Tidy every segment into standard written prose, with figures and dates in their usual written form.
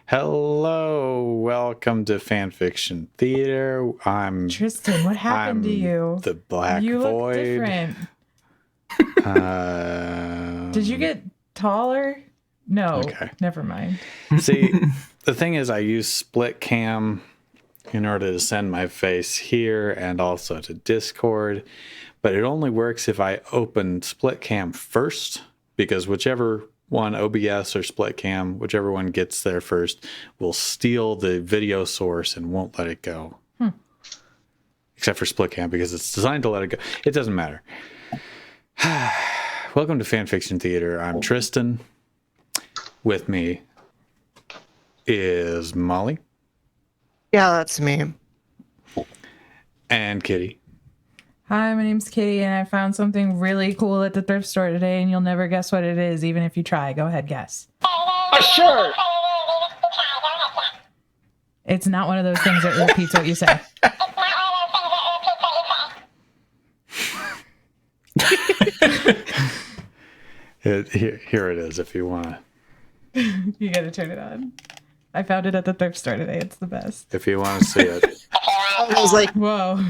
Hello, welcome to Fanfiction Theater. I'm Tristan. What happened to you? The Black you Void. Look different. Did you get taller? No. Okay. Never mind. See, the thing is, I use split cam in order to send my face here and also to Discord, but it only works if I open split cam first, because whichever one, OBS or split cam, whichever one gets there first, will steal the video source and won't let it go. Except for split cam, because it's designed to let it go. It doesn't matter. Welcome to Fanfiction Theater. I'm Tristan. With me is Molly. Yeah, that's me. And Kitty. Hi, my name's Kitty, and I found something really cool at the thrift store today, and you'll never guess what it is, even if you try. Go ahead, guess. A shirt! It's not one of those things that repeats what you say. Here it is, if you want to. You gotta turn it on. I found it at the thrift store today. It's the best. If you want to see it. I was like, whoa.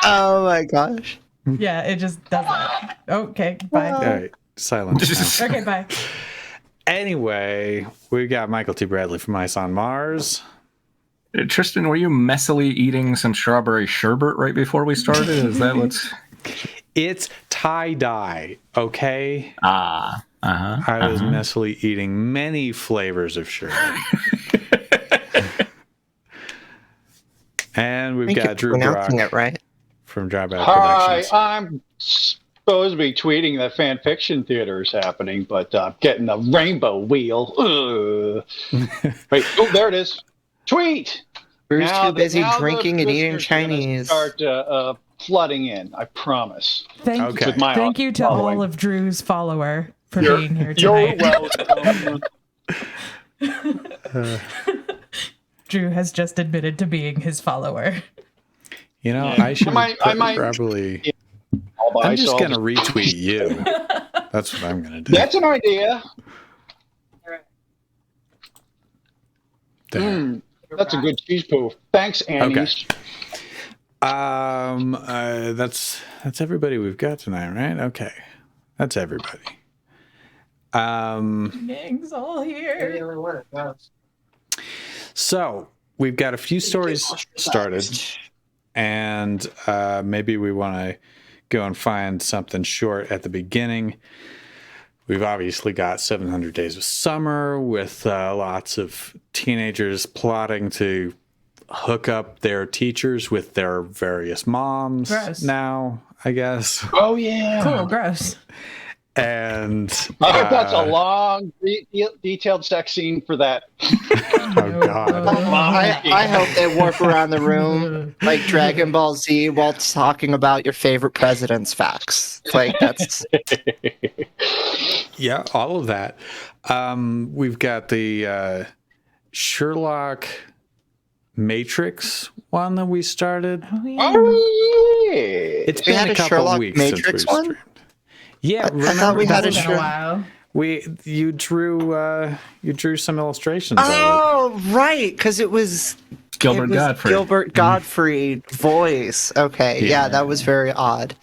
Oh my gosh. Yeah, it just does that. Okay, bye. All right, silence now. Okay, bye. Anyway, we got Michael T. Bradley from Ice on Mars. Tristan, were you messily eating some strawberry sherbet right before we started? Is that what's... It's tie-dye, okay? I was messily eating many flavors of sherbet. And we've got Drew pronouncing Brock it right. from Drawback Hi, Productions. I'm supposed to be tweeting that Fanfiction Theater is happening, but I'm getting a rainbow wheel. Wait, oh, there it is. Tweet! Drew's too busy drinking and eating Chinese. Start flooding in, I promise. Thank you to all of Drew's follower for being here tonight. You're welcome. Drew has just admitted to being his follower. You know, I should I might probably... Yeah, I'm just going to retweet you. That's what I'm going to do. That's an idea. That's a good cheese poof. Thanks, Annie's. Okay. That's everybody we've got tonight, right? Okay. That's everybody. Gang's all here. So we've got a few stories started, and maybe we want to go and find something short at the beginning. We've obviously got 700 Days of Summer with lots of teenagers plotting to hook up their teachers with their various moms. Gross. Now, I guess. Oh, yeah. Cool, gross. And that's a long, detailed sex scene for that. Oh God! I hope they warp around the room like Dragon Ball Z while talking about your favorite president's facts. Like that's yeah, all of that. We've got the Sherlock Matrix one that we started. Oh, yeah. Oh, yeah. It's been a couple Sherlock weeks Matrix since we one? streamed. Yeah, I thought we had a while. You drew some illustrations. Oh, right, because it was Godfrey. Gilbert Godfrey voice. Okay, yeah, that was very odd.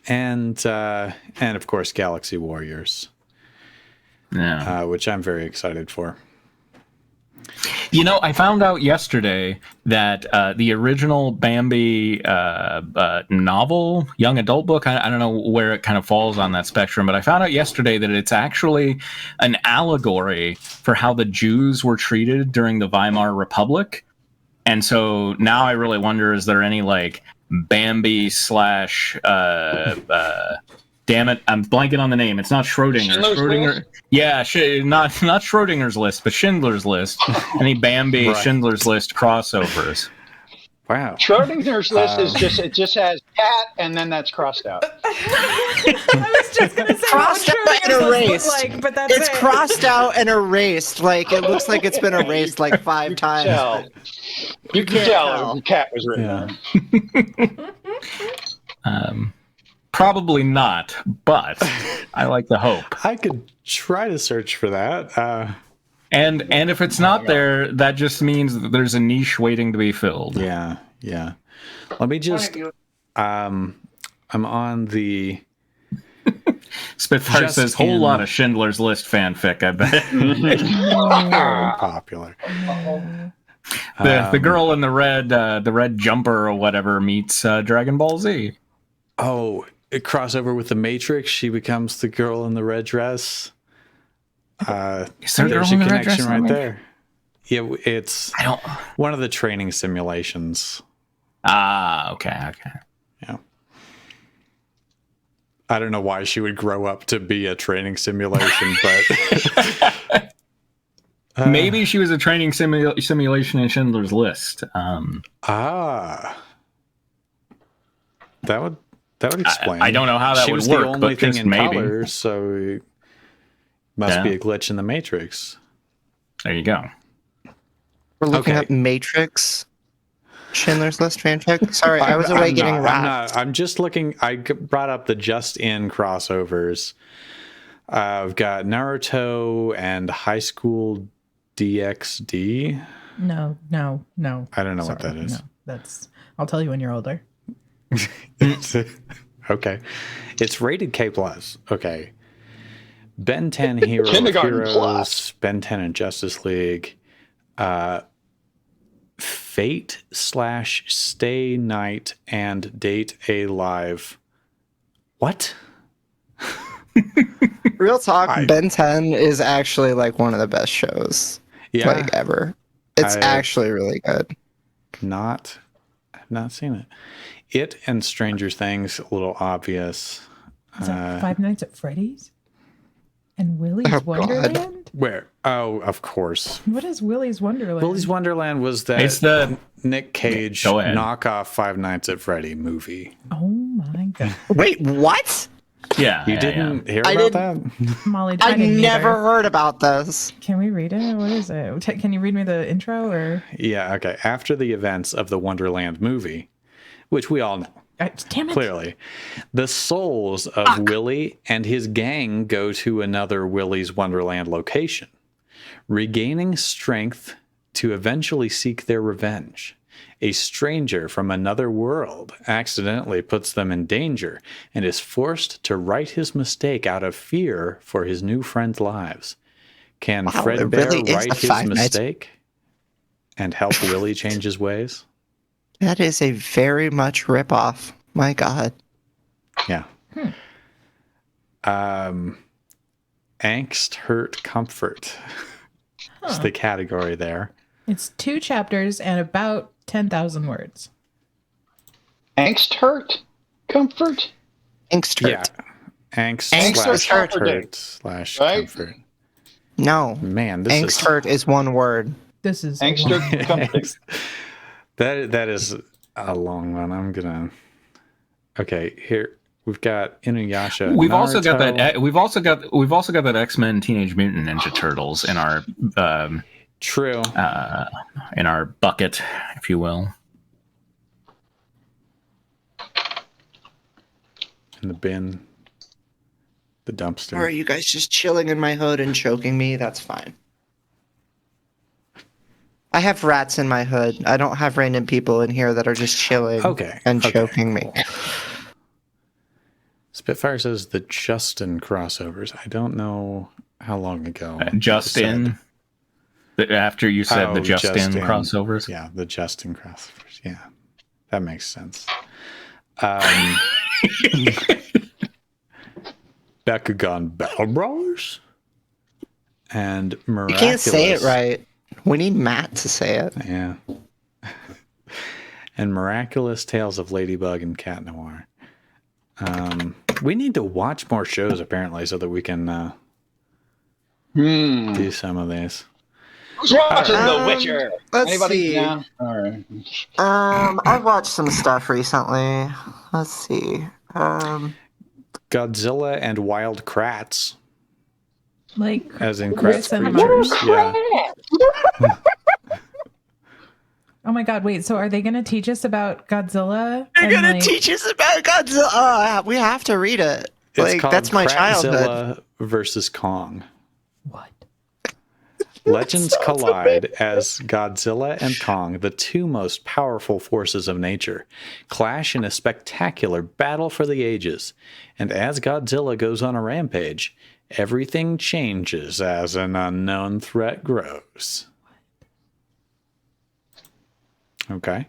And of course, Galaxy Warriors. Yeah, which I'm very excited for. You know, I found out yesterday that the original Bambi novel, young adult book, I don't know where it kind of falls on that spectrum, but I found out yesterday that it's actually an allegory for how the Jews were treated during the Weimar Republic. And so now I really wonder, is there any like Bambi / damn it, I'm blanking on the name. It's not Schrodinger. Schindler's Yeah, not Schrodinger's List, but Schindler's List. Any Bambi Right. Schindler's List crossovers? Wow. Schrodinger's list is just has cat, and then that's crossed out. I was just gonna say Crossed out what and Schrodinger's list erased. looked like, but that's It's it. crossed out and erased. Like it looks like it's been erased like 5 times. Tell. You can tell the cat was written on. Probably not, but I like the hope. I could try to search for that. And if it's not there, that just means that there's a niche waiting to be filled. Yeah. Let me just. I'm on the. Spitfire Just says whole in- lot of Schindler's List fanfic. I bet Very popular. the girl in the red jumper or whatever meets Dragon Ball Z. Oh, it crossover with the Matrix. She becomes the girl in the red dress. Is there a There's girl a in the red dress connection in right the there. Yeah, it's I don't. one of the training simulations. Okay. Yeah. I don't know why she would grow up to be a training simulation, but Maybe she was a training simulation in Schindler's List. that would explain. I don't know how that she would was work, the only but thing just in maybe. color, so it must be a glitch in the Matrix. There you go. We're looking Okay. up Matrix Schindler's List fanfic. Sorry, I was away getting wrapped. I'm just looking. I brought up the just in crossovers. I've got Naruto and High School DxD. No. I don't know what Sorry, that is. No, that's. I'll tell you when you're older. Okay. It's rated K+. Okay. Ben 10 Hero of Kindergarten Heroes, Plus. Ben 10 and Justice League, Fate/Stay Night and Date A Live. What? Real talk, Ben 10 is actually like one of the best shows Yeah. ever. It's I- actually really good. I've not seen it. It and Stranger Things, a little obvious. Is that Five Nights at Freddy's? And Willy's Oh, God. Wonderland? Where? Oh, of course. What is Willy's Wonderland? Willy's Wonderland was that It's the Nick Cage Go ahead. knockoff Five Nights at Freddy movie. Oh my god. Wait, what? yeah. You yeah, didn't hear I about didn't- that? Molly, I didn't never either. heard about this. Can we read it? What is it? Can you read me the intro or? Yeah, okay. After the events of the Wonderland movie, which we all know, Damn it. clearly, the souls of Willy and his gang go to another Willy's Wonderland location, regaining strength to eventually seek their revenge. A stranger from another world accidentally puts them in danger and is forced to right his mistake out of fear for his new friends' lives. Can Wow, Fredbear it really is right the his Five Nights- mistake and help Willy change his ways? That is a very much ripoff. My God. Yeah. Angst, hurt, comfort. It's the category there. It's 2 chapters and about 10,000 words. Angst, hurt, comfort. Angst hurt. Yeah. Angst, Angst slash or hurt? hurt slash Right? comfort. No. Man, this Angst is hurt is one word. This is a Angst, long- hurt, comfort. that is a long one. I'm gonna. Okay, here we've got Inuyasha. We've also got Naruto. that. We've also got that X-Men Teenage Mutant Ninja Turtles in our True. bucket, if you will. In the bin. The dumpster. Or are you guys just chilling in my hood and choking me? That's fine. I have rats in my hood. I don't have random people in here that are just chilling and choking me. Spitfire says the Justin crossovers. I don't know how long ago. Justin. After you said the Justin crossovers. Yeah, the Justin crossovers. Yeah, that makes sense. Bakugan Battle Brawlers and You Miraculous. can't say it right. We need Matt to say it. Yeah. And Miraculous Tales of Ladybug and Cat Noir. We need to watch more shows apparently so that we can do some of these. Who's watching The Witcher? Let's Anybody? see. Yeah. All right. I've watched some stuff recently. Let's see. Godzilla and Wild Kratts, Like, as in Chris Kratts and creatures. Mark. Yeah. oh my god, wait, so are they going to teach us about Godzilla? They're And, gonna like, teach us about Godzilla. We have to read it. It's Like called that's my childhood. Krattzilla versus Kong. What? Legends collide as Godzilla and Kong, the two most powerful forces of nature, clash in a spectacular battle for the ages. And as Godzilla goes on a rampage, everything changes as an unknown threat grows. Okay.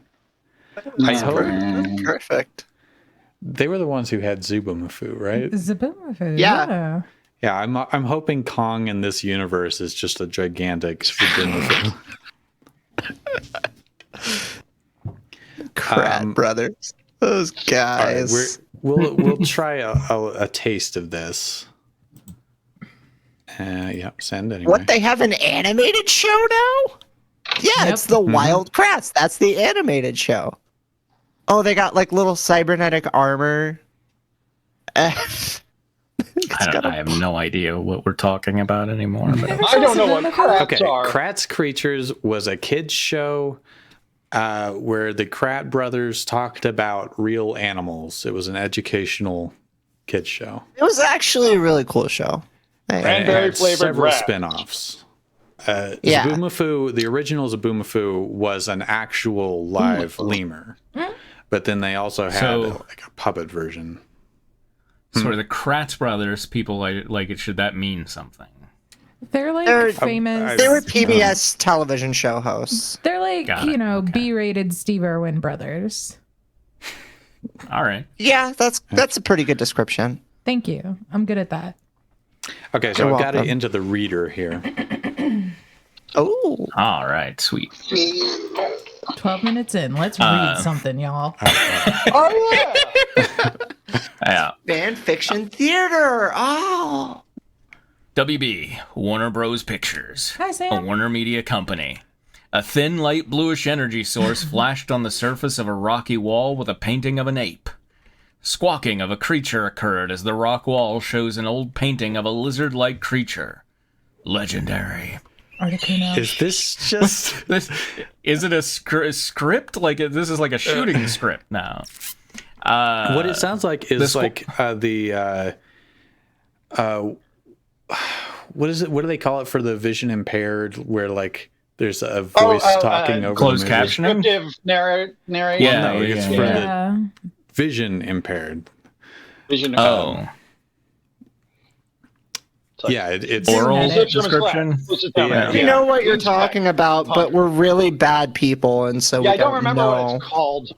I hope That's perfect. they were the ones who had Zubumafu, right? Zaboomafoo. Yeah. Yeah, I'm hoping Kong in this universe is just a gigantic Zubumafu. Kratts brothers. Those All right, guys. we'll try a taste of this. Yep, send anyway. What, they have an animated show now? Yeah, Yep. it's the Wild Kratts. That's the animated show. Oh, they got like little cybernetic armor. I have no idea what we're talking about anymore. But I don't know what Kratts Okay, are. Kratts Creatures was a kids show where the Kratt brothers talked about real animals. It was an educational kids show. It was actually a really cool show. And it Cranberry had flavored several rat. spin-offs. Yeah. Zubumafu, the original Zubumafu was an actual live lemur. But then they also had like a puppet version. So are the Kratts brothers people like it? Should that mean something? They're like They're- famous. They were PBS television show hosts. They're like, Got it. you know, Okay. B-rated Steve Irwin brothers. All right. Yeah, that's a pretty good description. Thank you. I'm good at that. Okay, so You're I've got it welcome. into the reader here. Oh, All right. Sweet. 12 minutes in. Let's read something, y'all. Oh yeah. Yeah. fan fiction theater. Oh, WB, Warner Bros. Pictures, Hi, a Sam. Warner Media company. A thin, light bluish energy source flashed on the surface of a rocky wall with a painting of an ape. Squawking of a creature occurred as the rock wall shows an old painting of a lizard-like creature. Legendary. Articuno. Is this just... Is it a script? Like this is like a shooting script now. what it sounds like is this like what is it? What do they call it for the vision impaired? Where like there's a voice talking over closed the movie? captioning? Descriptive narration. Yeah, No, it's yeah, for yeah. Yeah. the vision impaired. Vision. Oh, Yeah, it's oral Internet. description. Yeah. you know what you're talking about, but we're really bad people, and so Yeah, we I don't remember know. what it's called.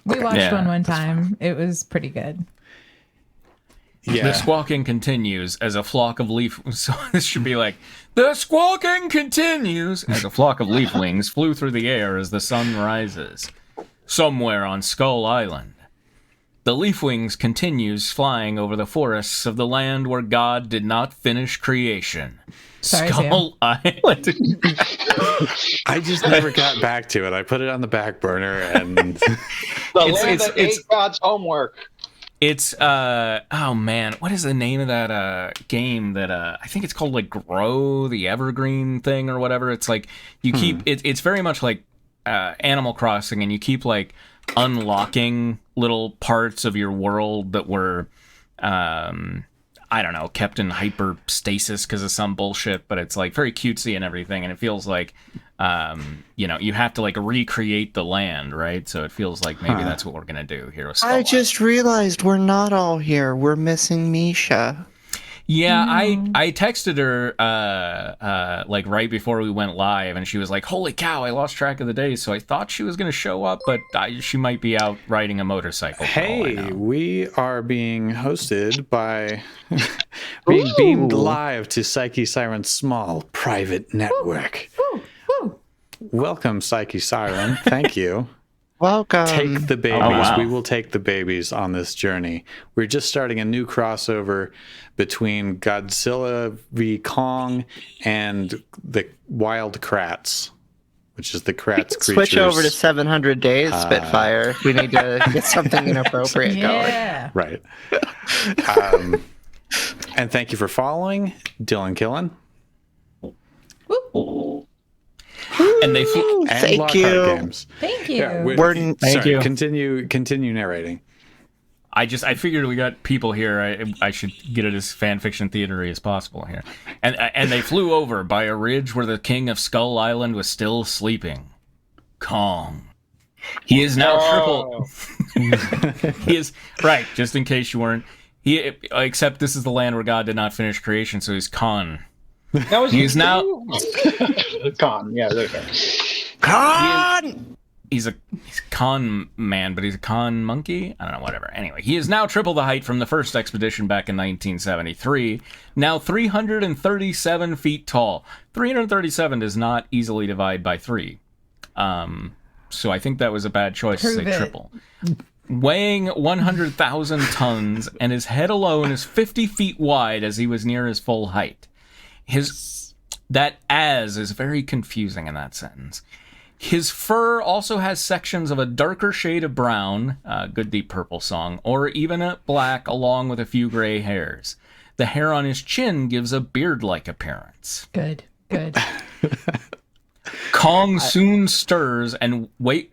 We watched Yeah. one time. It was pretty good. yeah. The squawking continues as a flock of leaf. So this should be like, the squawking continues as a flock of leafwings flew through the air as the sun rises. Somewhere on Skull Island, the leafwings continues flying over the forests of the land where God did not finish creation. Sorry, Skull Island. I just never got back to it. I put it on the back burner, and The land that ate God's homework. It's oh man, what is the name of that game that I think it's called like Grow the Evergreen thing or whatever. It's like you keep it's very much like Animal Crossing, and you keep like unlocking little parts of your world that were I don't know, kept in hyperstasis because of some bullshit, but it's like very cutesy and everything, and it feels like you know, you have to like recreate the land, right? So it feels like maybe that's what we're gonna do here with Skull I Island. just realized we're not all here. We're missing Misha. Yeah, I texted her like right before we went live, and she was like, "Holy cow, I lost track of the days." So I thought she was going to show up, but she might be out riding a motorcycle. for all I hey, know. we are being hosted by being beamed live to Psyche Siren's small private network. Woo, woo. Welcome, Psyche Siren. Thank you. Welcome. Take the babies. wow. We will take the babies on this journey. We're just starting a new crossover between Godzilla v Kong and the Wild Kratts, which is the Kratts creatures. Switch over to 700 Days, Spitfire. We need to get something inappropriate going. Yeah. Right. And thank you for following Dylan Killen And they flew. and Thank Lockhart you. Games. Thank you. Yeah, We're- Thank sorry, you. Continue narrating. I figured we got people here. I should get it as fan fiction theatery as possible here. And they flew over by a ridge where the king of Skull Island was still sleeping. Kong. He is now triple. He is right. Just in case you weren't. Except this is the land where God did not finish creation, so he's Khan. He is now Khan. Yeah, there you go. Khan! He's con man, but he's a con monkey? I don't know, whatever. Anyway, he is now triple the height from the first expedition back in 1973, now 337 feet tall. 337 does not easily divide by 3. So I think that was a bad choice to say triple. Weighing 100,000 tons, and his head alone is 50 feet wide as he was near his full height. That "as" is very confusing in that sentence. His fur also has sections of a darker shade of brown, good deep purple song, or even a black along with a few gray hairs. The hair on his chin gives a beard-like appearance. Good. Kong soon stirs and wait.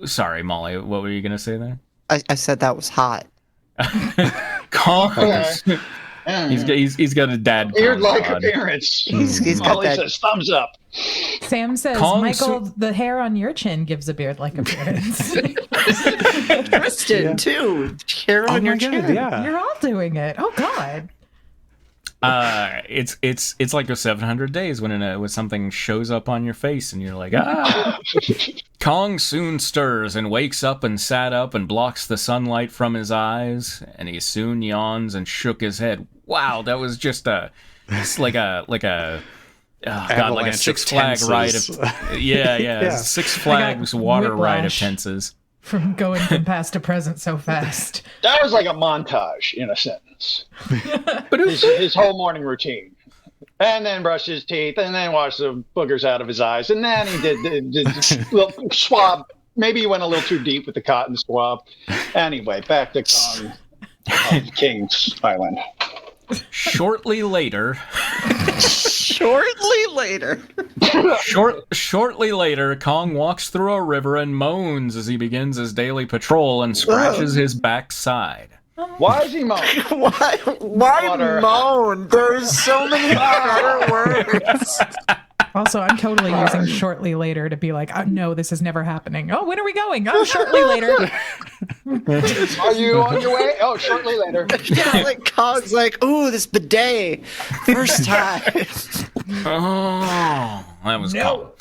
Sorry, Molly, what were you going to say there? I said that was hot. Kong. He's got a dad. Beard-like appearance. He's got Molly that. says thumbs up. Sam says, Kong Michael, the hair on your chin gives a beard-like appearance. Tristan, too. Hair on your chin. yeah. You're all doing it. Oh, God. It's like those 700 days when something shows up on your face and you're like, ah. Kong soon stirs and wakes up and sat up and blocks the sunlight from his eyes, and he soon yawns and shook his head. Wow, that was just like a Six Flag ride of Yeah. Six Flags water ride of whiplash. tenses. From going from past to present so fast. That was like a montage in a sentence. his whole morning routine. And then brush his teeth, and then wash the boogers out of his eyes. And then he did little swab. Maybe he went a little too deep with the cotton swab. Anyway, back to King's Island. Shortly later, Kong walks through a river and moans as he begins his daily patrol and scratches his backside. Why is he moaning? Why moan? There's so many better words. Also, I'm totally using shortly later to be like, oh, no, this is never happening. Oh, when are we going? Oh, shortly later. Are you on your way? Oh, shortly later. Yeah, like Kong's like, ooh, this bidet. First time. Oh, that was cool.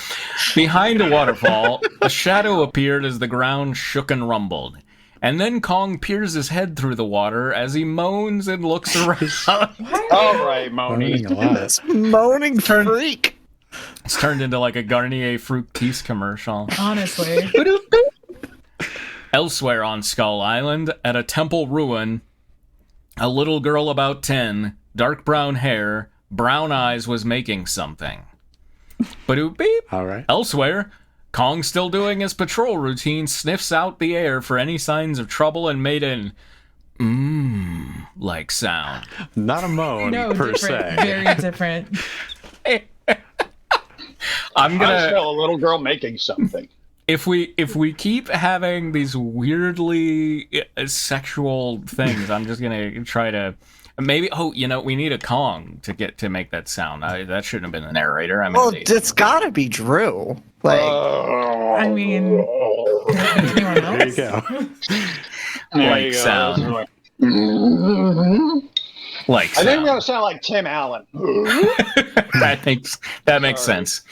Behind a waterfall, a shadow appeared as the ground shook and rumbled. And then Kong peers his head through the water as he moans and looks around. All right, moaning. This moaning freak. It's turned into like a Garnier Fructis commercial. Honestly. Elsewhere on Skull Island, at a temple ruin, a little girl about 10, dark brown hair, brown eyes was making something. Ba-doop-beep. All right. Elsewhere, Kong, still doing his patrol routine, sniffs out the air for any signs of trouble and made an like sound. Not a moan No, per different. se. Very different. I'm I gonna smell a little girl making something. if we keep having these weirdly sexual things, I'm just gonna try to maybe. Oh, we need a Kong to make that sound. That shouldn't have been the narrator. Well, it's gotta be Drew. Like, I mean, anyone else? There you go. There you Like go. sound. Like I think I'm sound. gonna sound like Tim Allen. That makes sense.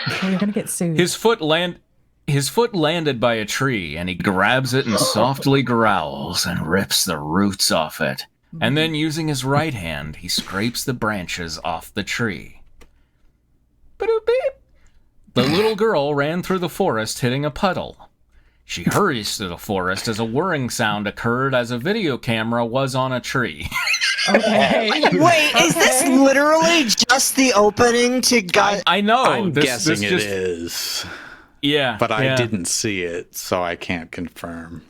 Oh, you're gonna get sued. His foot landed by a tree, and he grabs it and softly growls and rips the roots off it. And then, using his right hand, he scrapes the branches off the tree. Ba-doop-beep. The little girl ran through the forest, hitting a puddle. She hurries through the forest as a whirring sound occurred as a video camera was on a tree. Okay. wait, is this literally just the opening to God? I know. I'm this guessing just, it is, Yeah. but I yeah. didn't see it, so I can't confirm.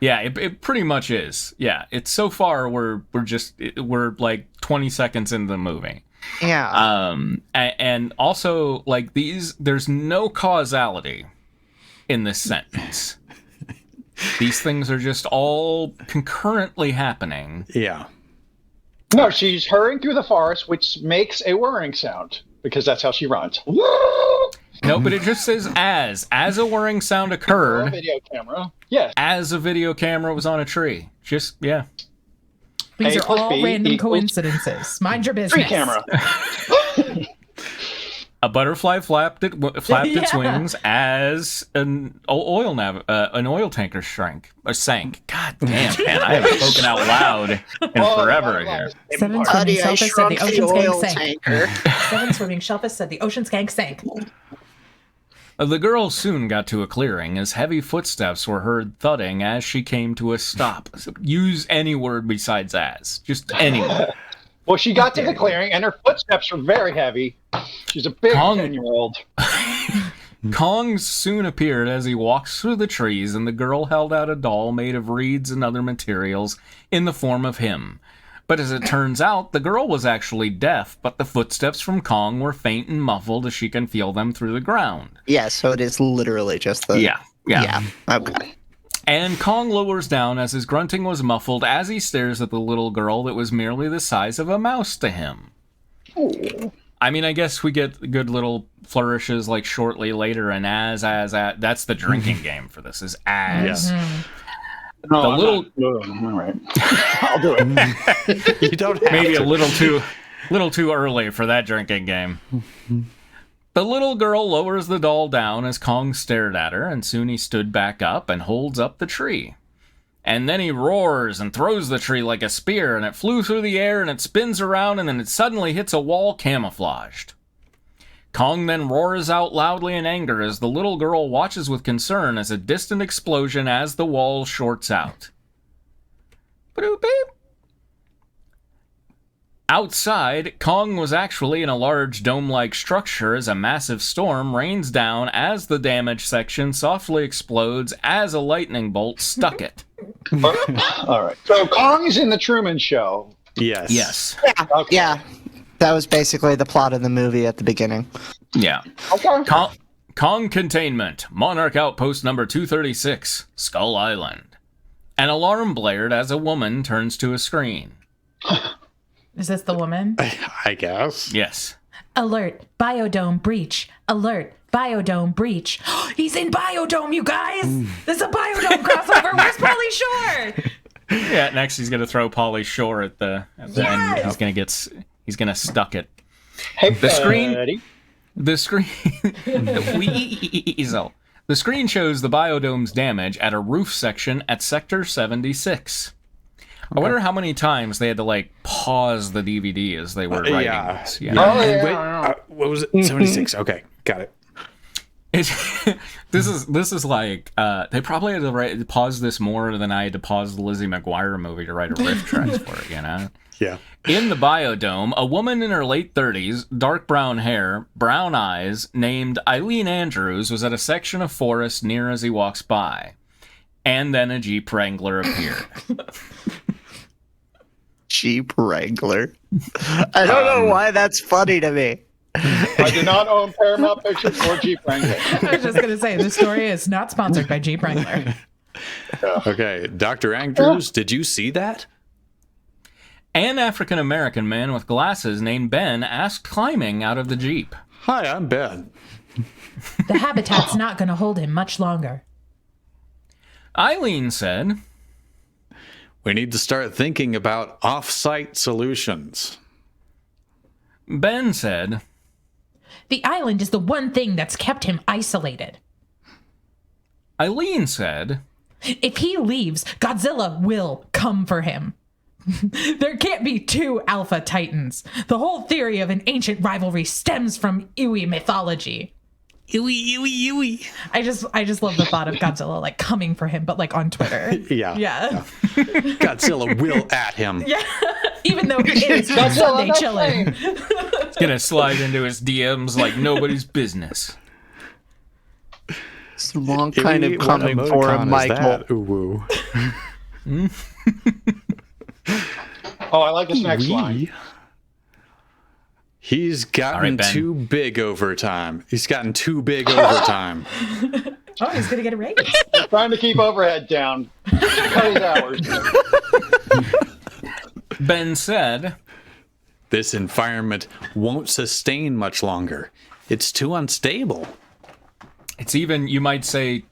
Yeah, it pretty much is. Yeah, it's so far we're like 20 seconds into the movie. Yeah. And also like there's no causality in this sentence. These things are just all concurrently happening. Yeah. No, she's hurrying through the forest, which makes a whirring sound because that's how she runs. No, but it just says as a whirring sound occurred. Video camera. Yes. As a video camera was on a tree. Just, yeah. These A are plus all B random equals coincidences. Mind your business. Free camera. A butterfly flapped its Yeah. wings as an oil tanker sank. God damn, man! I haven't spoken out loud in forever here. Seven Buddy, swimming I shellfish said shrunk the the ocean's gang oil sank. tanker. 7 swimming shellfish said the ocean's gang sank. The girl soon got to a clearing as heavy footsteps were heard thudding as she came to a stop. So use any word besides as. Just any word. Well, she got to the clearing, and her footsteps were very heavy. She's a big Kong. 10-year-old. Kong soon appeared as he walks through the trees, and the girl held out a doll made of reeds and other materials in the form of him. But as it turns out, the girl was actually deaf, but the footsteps from Kong were faint and muffled as she can feel them through the ground. Yeah, so it is literally just the. Yeah. Okay. And Kong lowers down as his grunting was muffled as he stares at the little girl that was merely the size of a mouse to him. Oh. I mean, I guess we get good little flourishes like shortly later, and as, that's the drinking game for this, is as. Yes. No, The I'm little- not- all right. I'll do it. You don't have Maybe to. a little too early for that drinking game. The little girl lowers the doll down as Kong stared at her, and soon he stood back up and holds up the tree. And then he roars and throws the tree like a spear, and it flew through the air, and it spins around, and then it suddenly hits a wall camouflaged. Kong then roars out loudly in anger as the little girl watches with concern as a distant explosion as the wall shorts out. Ba-doop beep. Outside, Kong was actually in a large dome-like structure as a massive storm rains down as the damaged section softly explodes as a lightning bolt stuck it. All right. So Kong's in the Truman Show. Yes. Yes. Okay. Yeah. That was basically the plot of the movie at the beginning. Yeah. Okay. Kong containment. Monarch Outpost number 236, Skull Island. An alarm blared as a woman turns to a screen. Is this the woman? I guess. Yes. Alert, biodome breach. Alert, biodome breach. He's in biodome, you guys! This is a biodome crossover. Where's Pauly Shore? Yeah, next he's going to throw Pauly Shore at the end. Yes! He's going to stuck it. Hey, The screen- buddy. The screen Weasel. The screen shows the biodome's damage at a roof section at Sector 76. I wonder how many times they had to like pause the DVD as they were writing yeah. this. Yeah. Oh, And yeah, wait, I know. what was it? 76. Okay, got it. This is like they probably had to pause this more than I had to pause the Lizzie McGuire movie to write a riff tracks for it, you know? Yeah. In the biodome, a woman in her late 30s, dark brown hair, brown eyes, named Eileen Andrews was at a section of forest near as he walks by. And then a Jeep Wrangler appeared. Jeep Wrangler. I don't know why that's funny to me. I do not own Paramount Pictures or Jeep Wrangler. I was just going to say, this story is not sponsored by Jeep Wrangler. Okay, Dr. Andrews, did you see that? An African-American man with glasses named Ben asked climbing out of the Jeep. Hi, I'm Ben. The habitat's not going to hold him much longer. Eileen said, We need to start thinking about off-site solutions. Ben said, The island is the one thing that's kept him isolated. Eileen said, If he leaves, Godzilla will come for him. There can't be two Alpha Titans. The whole theory of an ancient rivalry stems from Iwi mythology. Iwi. I just love the thought of Godzilla like coming for him, but like on Twitter. Yeah. Yeah. Godzilla will at him. Yeah. Even though he is Godzilla, Sunday no chilling. he's gonna slide into his DMs like nobody's business. It's the wrong kind of What coming for emoticon him, is Michael. that? Ooh, woo. Oh, I like this next line. He's gotten All right, Ben. too big over time. He's gotten too big over time. Oh, he's gonna get a raise. He's trying to keep overhead down. Cut his hours. Ben said, This environment won't sustain much longer. It's too unstable. it's even, you might say,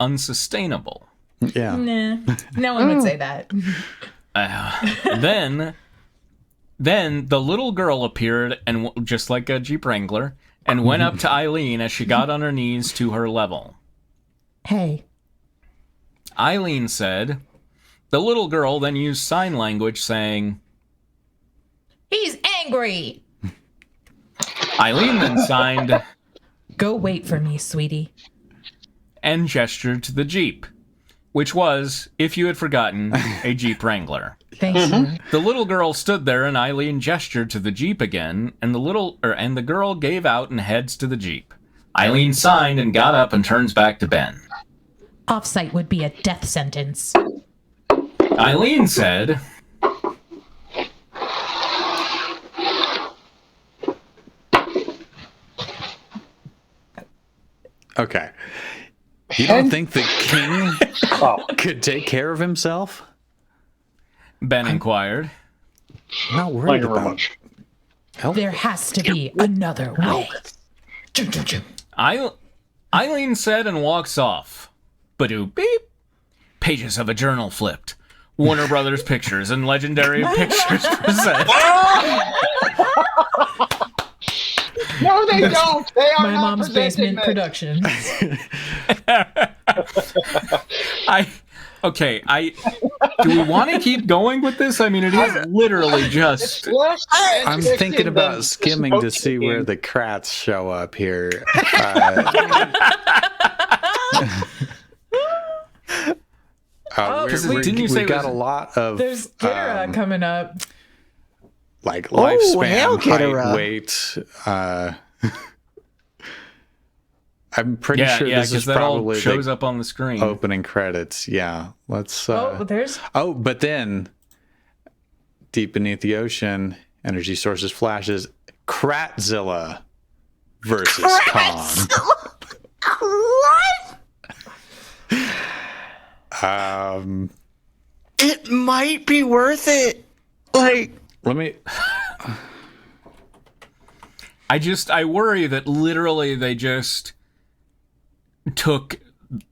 unsustainable. Yeah. Nah, no one would say that. Then the little girl appeared, and just like a Jeep Wrangler, and went up to Eileen as she got on her knees to her level. Hey. Eileen said, the little girl then used sign language saying, He's angry. Eileen then signed Go wait for me, sweetie. and gestured to the Jeep, which was, if you had forgotten, a Jeep Wrangler. Thanks. The little girl stood there, and Eileen gestured to the Jeep again, and the girl gave out and heads to the Jeep. Eileen signed and got up and turns back to Ben. Offsite would be a death sentence. Eileen said, Okay. You don't think the king could take care of himself? Ben inquired. I'm not worried Thank you very about much. There has to be another way. Eileen said and walks off. Badoo beep. Pages of a journal flipped. Warner Brothers Pictures and Legendary Pictures present. No, they don't. They are My not mom's presenting basement this. Productions. Do we want to keep going with this? I mean, it is literally just. I'm thinking about skimming to see where the Kratts show up here. Didn't you say we it got was- a lot of There's Kira coming up. like hail lifespan, Kira. height, weight. I'm pretty sure Yeah, this is because that all probably shows the up on the screen. opening credits. Yeah, let's. There's But then, deep beneath the ocean, energy sources flashes. Krattzilla versus Kong. It might be worth it. Like, Let me. I worry that literally they just took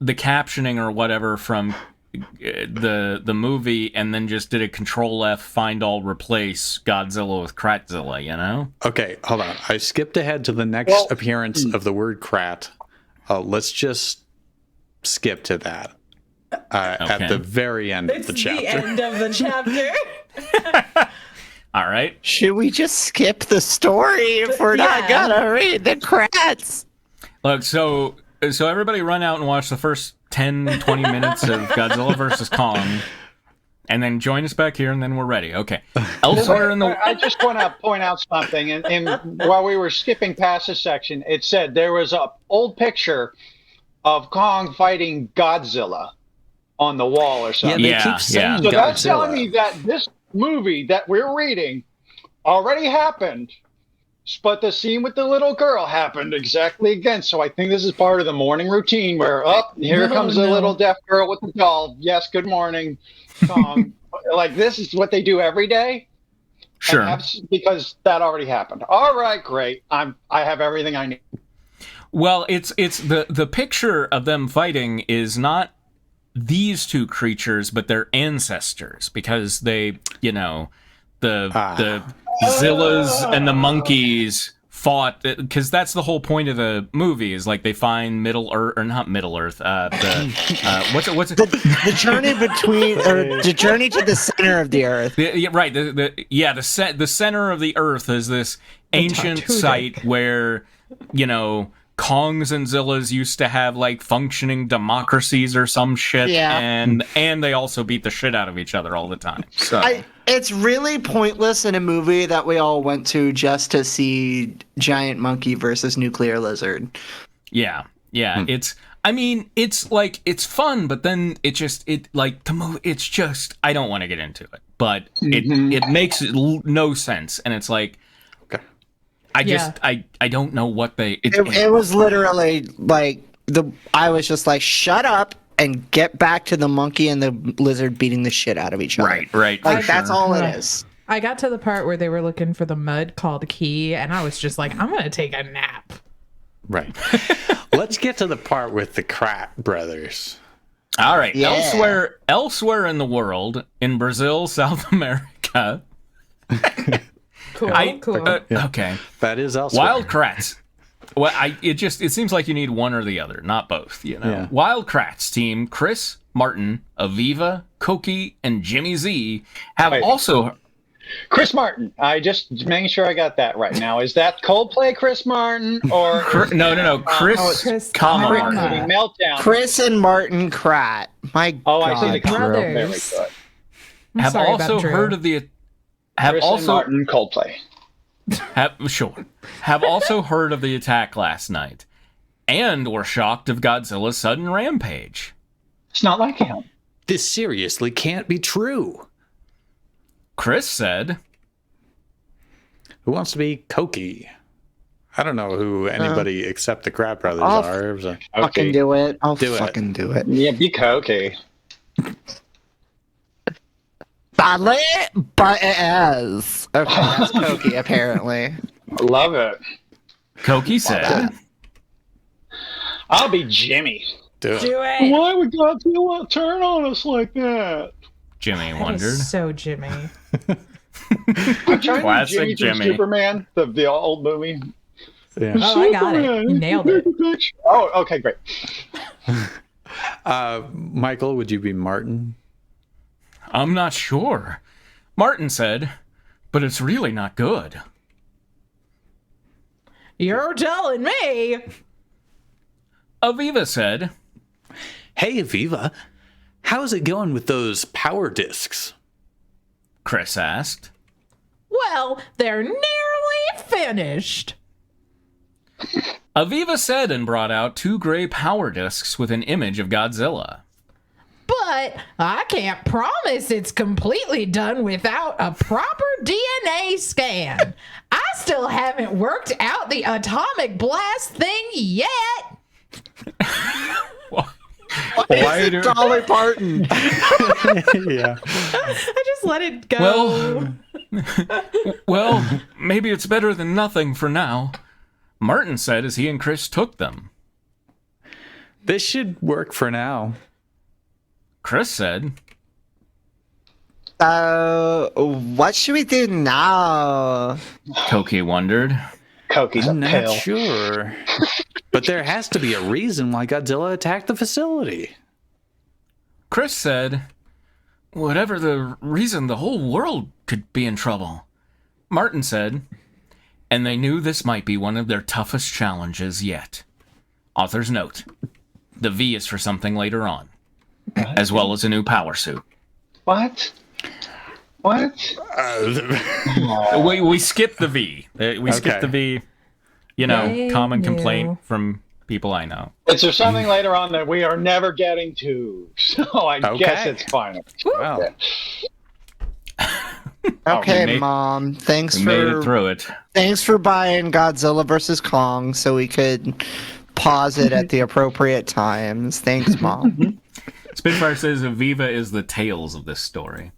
the captioning or whatever from the movie and then just did a Control F, find all, replace Godzilla with Krattzilla, you know? Okay, hold on. I skipped ahead to the next appearance of the word Krat. Let's just skip to that at the very end of the chapter. the end of the chapter. All right. should we just skip the story if we're not Yeah. gonna read the Kratts? Look, so everybody run out and watch the first 10, 20 minutes of Godzilla versus Kong, and then join us back here, and then we're ready. Okay. Elsewhere in the... I just want to point out something. And while we were skipping past this section, it said there was an old picture of Kong fighting Godzilla on the wall or Yeah, something. they Yeah, keep saying So that's telling Godzilla. me that this movie that we're reading already happened, but the scene with the little girl happened exactly again. So I think this is part of the morning routine where, here No, comes the no. little deaf girl with the doll. Yes, good morning, Kong. Like, this is what they do every day. Sure. And because that already happened. All right, great. I have everything I need. Well, it's the picture of them fighting is not these two creatures, but their ancestors, because they, the Zillas and the monkeys fought, because that's the whole point of the movie, is like they find Middle Earth, or not Middle Earth, what's it? The journey between, or the journey to the center of the earth. Right, the center of the Earth is this ancient Tartudic. site where, Kongs and Zillas used to have like functioning democracies or some shit, Yeah. and they also beat the shit out of each other all the time. So It's really pointless in a movie that we all went to just to see giant monkey versus nuclear lizard. yeah, it's like it's fun, but then it's just I don't want to get into it, but it makes no sense, and it's like I don't know what they. It was literally like I was just like, shut up and get back to the monkey and the lizard beating the shit out of each other. Right. Like, for that's sure. all it is. I got to the part where they were looking for the mud called key, and I was just like, I'm going to take a nap. Right. Let's get to the part with the Kratts brothers. All right. Yeah. Elsewhere in the world, in Brazil, South America. Cool. Okay. That is elsewhere. Wild Kratts. Well, it seems like you need one or the other, not both. Yeah. Wild Kratts team Chris, Martin, Aviva, Koki, and Jimmy Z have Wait. also. Chris Martin. I just making sure I got that right. Now, is that Coldplay Chris Martin or No. Chris, Chris comma Martin. Martin. Meltdown? Chris and Martin Kratt. My Oh, God. I see the combo. Very Brothers. good. I'm Have sorry about also Drew. heard of the. Have Chris and also Martin Coldplay. have also heard of the attack last night, and were shocked of Godzilla's sudden rampage. It's not like him. This seriously can't be true. Chris said, Who wants to be Koki? I don't know who anybody except the Kratts brothers I'll are. So- fucking Okay. do it. I'll Do it. fucking do it. Yeah, be okay. Badly, but it is. Okay, that's Koki, apparently. Love it. Koki said, I'll be Jimmy. Do it. Do it. Why would Godzilla turn on us like that? Jimmy That wondered. is so Jimmy. I'm trying Classic to Jimmy from Jimmy. Superman, the old movie. Yeah. Oh, I got it. You nailed it. Oh, okay, great. Michael, would you be Martin? I'm not sure. Martin said, but it's really not good. You're telling me. Aviva said, Hey, Aviva, how's it going with those power discs? Chris asked. Well, they're nearly finished. Aviva said and brought out 2 gray power discs with an image of Godzilla. But I can't promise it's completely done without a proper DNA scan. I still haven't worked out the atomic blast thing yet. Why It's Dolly Parton. Yeah. I just let it go. Well, maybe it's better than nothing for now. Martin said as he and Chris took them. This should work for now. Chris said, What should we do now? Koki wondered. Koki's a I'm not pill. sure. But there has to be a reason why Godzilla attacked the facility. Chris said, whatever the reason, the whole world could be in trouble. Martin said, and they knew this might be one of their toughest challenges yet. Author's note, the V is for something later on, as well as a new power suit. What? What? We skipped the V. We skipped the V. You know, They common knew. complaint from people I know. Is there something later on that we are never getting to? So I guess Okay. it's final. Wow. Okay, we made- Mom. Thanks We made it for through it. buying Godzilla vs. Kong so we could pause it at the appropriate times. Thanks, Mom. Spitfire says Aviva is the tails of this story.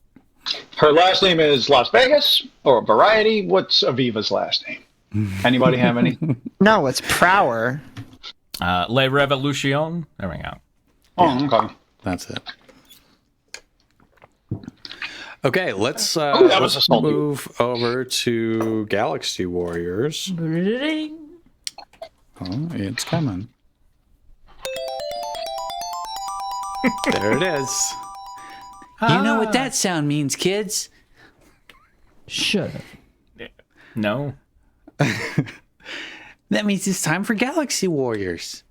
Her last name is Las Vegas or Variety. What's Aviva's last name? Anybody have any? No, it's Prower. Le Revolution. There we go. Oh, okay. That's it. Okay, let's that was a let's salty- move over to Galaxy Warriors. Ding. Oh, it's coming. There it is. You know what that sound means, kids? Shut up. No. That means it's time for Galaxy Warriors.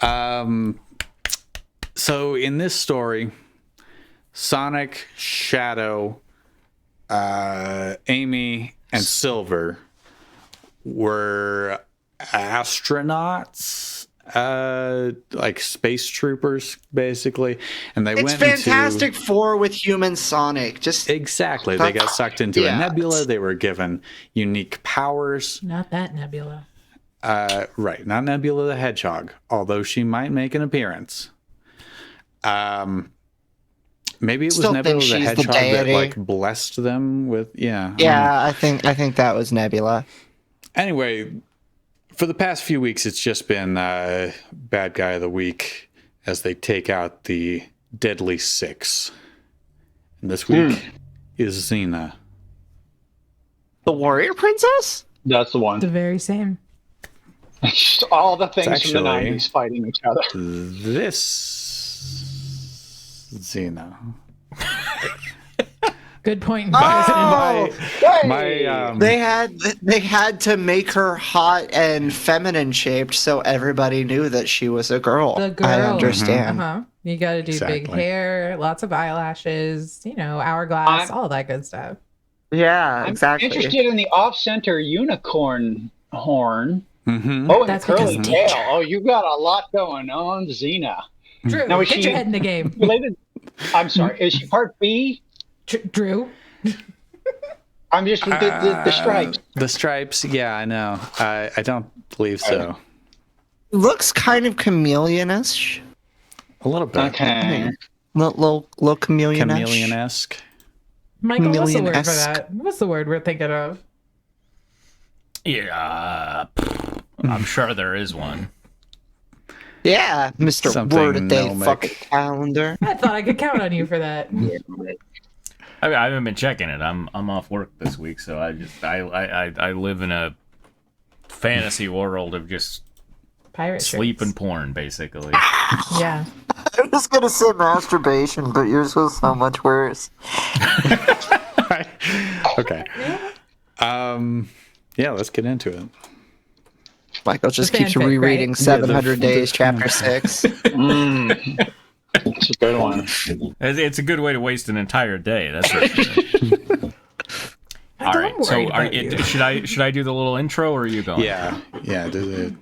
So in this story, Sonic, Shadow, Amy, and Silver were astronauts, like space troopers, basically, and they It's went Fantastic Four with human Sonic. Just Exactly. They got sucked into Yeah. a nebula. They were given unique powers. Not that Nebula. Right, not Nebula the Hedgehog, although she might make an appearance. Maybe it was Still Nebula think the she's the Hedgehog that deity. like blessed them with. Yeah. Yeah, I think that was Nebula. Anyway, for the past few weeks, it's just been Bad Guy of the Week as they take out the Deadly Six. And this week is Xena. The warrior princess? That's the one. The very same. All the things It's from the actually- 90s fighting each other. This Xena. Good point. Oh, My they had to make her hot and feminine shaped so everybody knew that she was a girl. The girl. I understand. Uh-huh. You got to do big Exactly. hair, lots of eyelashes, hourglass, all that good stuff. Yeah, I'm exactly. interested in the off-center unicorn horn. mhm. Oh, and That's the curly because tail. nature. Oh, you got a lot going on, Xena. Drew, Now, is get she- your head in the game. Related? I'm sorry. Is she part B? Drew. I'm just with the stripes. The stripes, yeah, I know. I don't believe so. Looks kind of chameleon-ish. A little bit. Okay. Little chameleon-ish. Chameleon-esque. Michael, what's the word for Chameleon-esque. that? What's the word we're thinking of? Yeah, I'm sure there is one. Yeah, Mr. Something Word a Day gnomic. fucking calendar. I thought I could count on you for that. I haven't been checking it. I'm off work this week, so I live in a fantasy world of just Pirate sleep shirts. and porn, basically. Yeah. I was gonna say masturbation, but yours was so much worse. Okay. Yeah, let's get into it. Michael just The keeps fanfic, rereading right? 700 Yeah, Days, Chapter 6. It's a good one. It's a good way to waste an entire day. That's for sure. All right. I'm So, worried about you. should I do the little intro, or are you going? Yeah, do the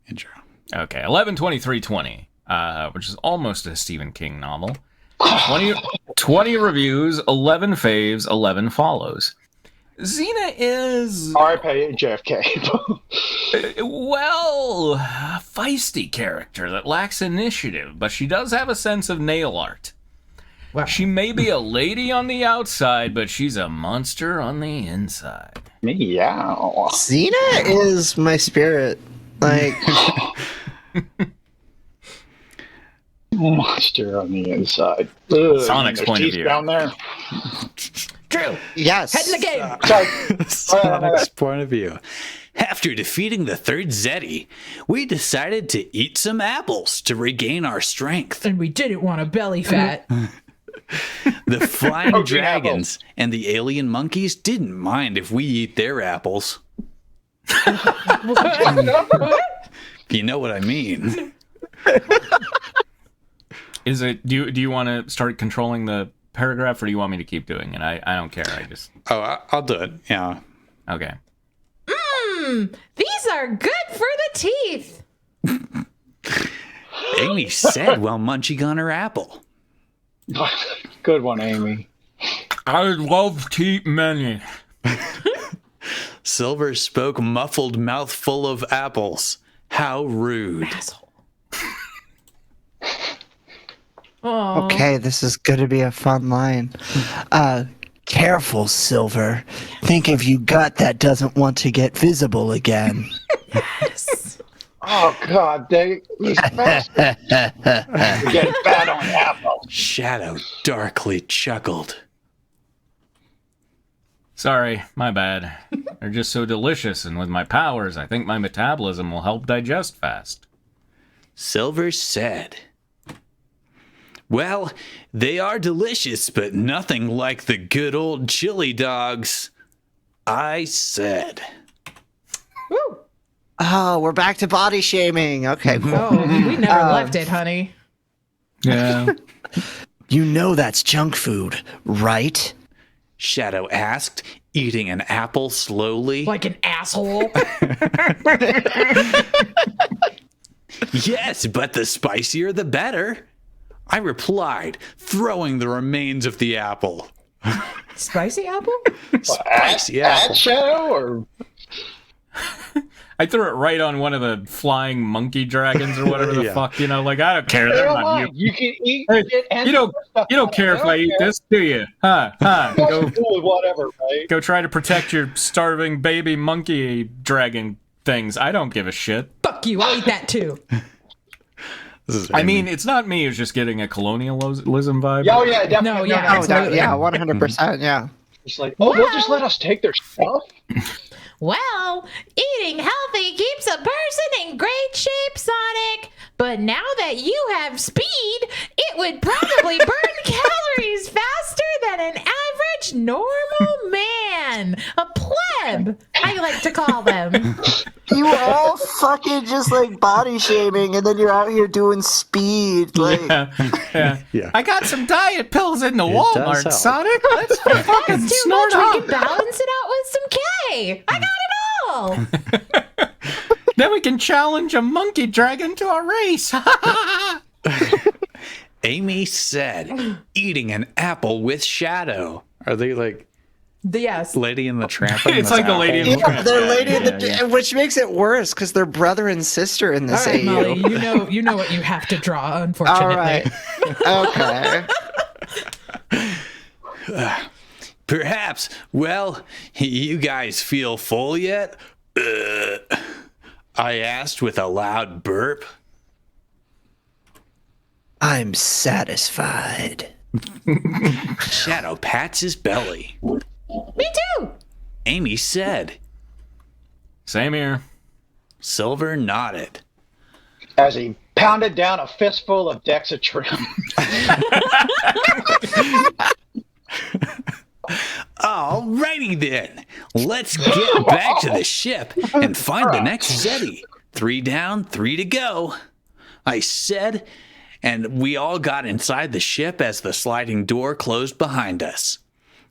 intro. Okay. 11/23/20, which is almost a Stephen King novel. 20 reviews, 11 faves, 11 follows. Xena is R.I.P. JFK. well, a feisty character that lacks initiative, but she does have a sense of nail art. Wow. She may be a lady on the outside, but she's a monster on the inside. Meow. Xena is my spirit. Like, Monster on the inside. Ugh, Sonic's there's point of teeth view. down there. Drew, yes. head in the game. Sorry. Sonic's point of view. After defeating the third Zeti, we decided to eat some apples to regain our strength. And we didn't want a belly fat. The flying Protein dragons and the alien monkeys didn't mind if we eat their apples. You know what I mean. Is it? Do you want to start controlling the paragraph, or do you want me to keep doing it? I don't care. I just I'll do it. Yeah. okay. These are good for the teeth. Amy said while munching on her apple. Good one, Amy. I love to eat many. Silver spoke muffled mouth full of apples. How rude. Asshole. Oh. Okay, this is gonna be a fun line. Careful, Silver. Think if you gut that doesn't want to get visible again. Oh, God. They getting fat on apple. Shadow darkly chuckled. Sorry, my bad. They're just so delicious, and with my powers, I think my metabolism will help digest fast. Silver said, "Well, they are delicious, but nothing like the good old chili dogs." I said. Woo. Oh, we're back to body shaming. Okay, cool. Oh, we never left it, honey. Yeah. You know that's junk food, right? Shadow asked, eating an apple slowly. Like an asshole. Yes, but the spicier the better. I replied, throwing the remains of the apple. Spicy apple? Spicy At apple. Shadow or I threw it right on one of the flying monkey dragons or whatever the Yeah. fuck, you know, like I don't care. You They're know not what? you. You can eat Hey, it and You don't stuff you don't on it. care if I eat this, do you? Huh? Go Go with whatever, right? go try to protect your starving baby monkey dragon things. I don't give a shit. Fuck you. I'll eat that too. This is I mean, it's not me who's just getting a colonialism vibe. Oh yeah, definitely. No, yeah, Oh, absolutely. yeah, 100%. Yeah. It's like, oh, they'll just let us take their stuff. Well, eating healthy keeps a person in great shape, Sonic. But now that you have speed, it would probably burn calories faster than an average normal man. A pleb, I like to call them. You were all fucking just like body shaming, and then you're out here doing speed. Like, Yeah. Yeah. I got some diet pills in the does Walmart, help. Sonic. Let's fucking That's too snort much. We up. can balance it out with some K. I got it all. Then we can challenge a monkey dragon to a race. Amy said, eating an apple with Shadow. Are they like Yes. Lady in the Tramp? It's like the Lady in the yeah, Tramp. they're lady in the, yeah. which makes it worse because they're brother and sister in All this right, AU. Molly, you know what you have to draw, unfortunately. All right. Okay. Perhaps. Well, you guys feel full yet? I asked with a loud burp. I'm satisfied. Shadow pats his belly. Me too. Amy said. Same here. Silver nodded. As he pounded down a fistful of Dexatrim. Alrighty then. Let's get back to the ship and find the next Zeddy. 3 down, 3 to go. I said, and we all got inside the ship as the sliding door closed behind us.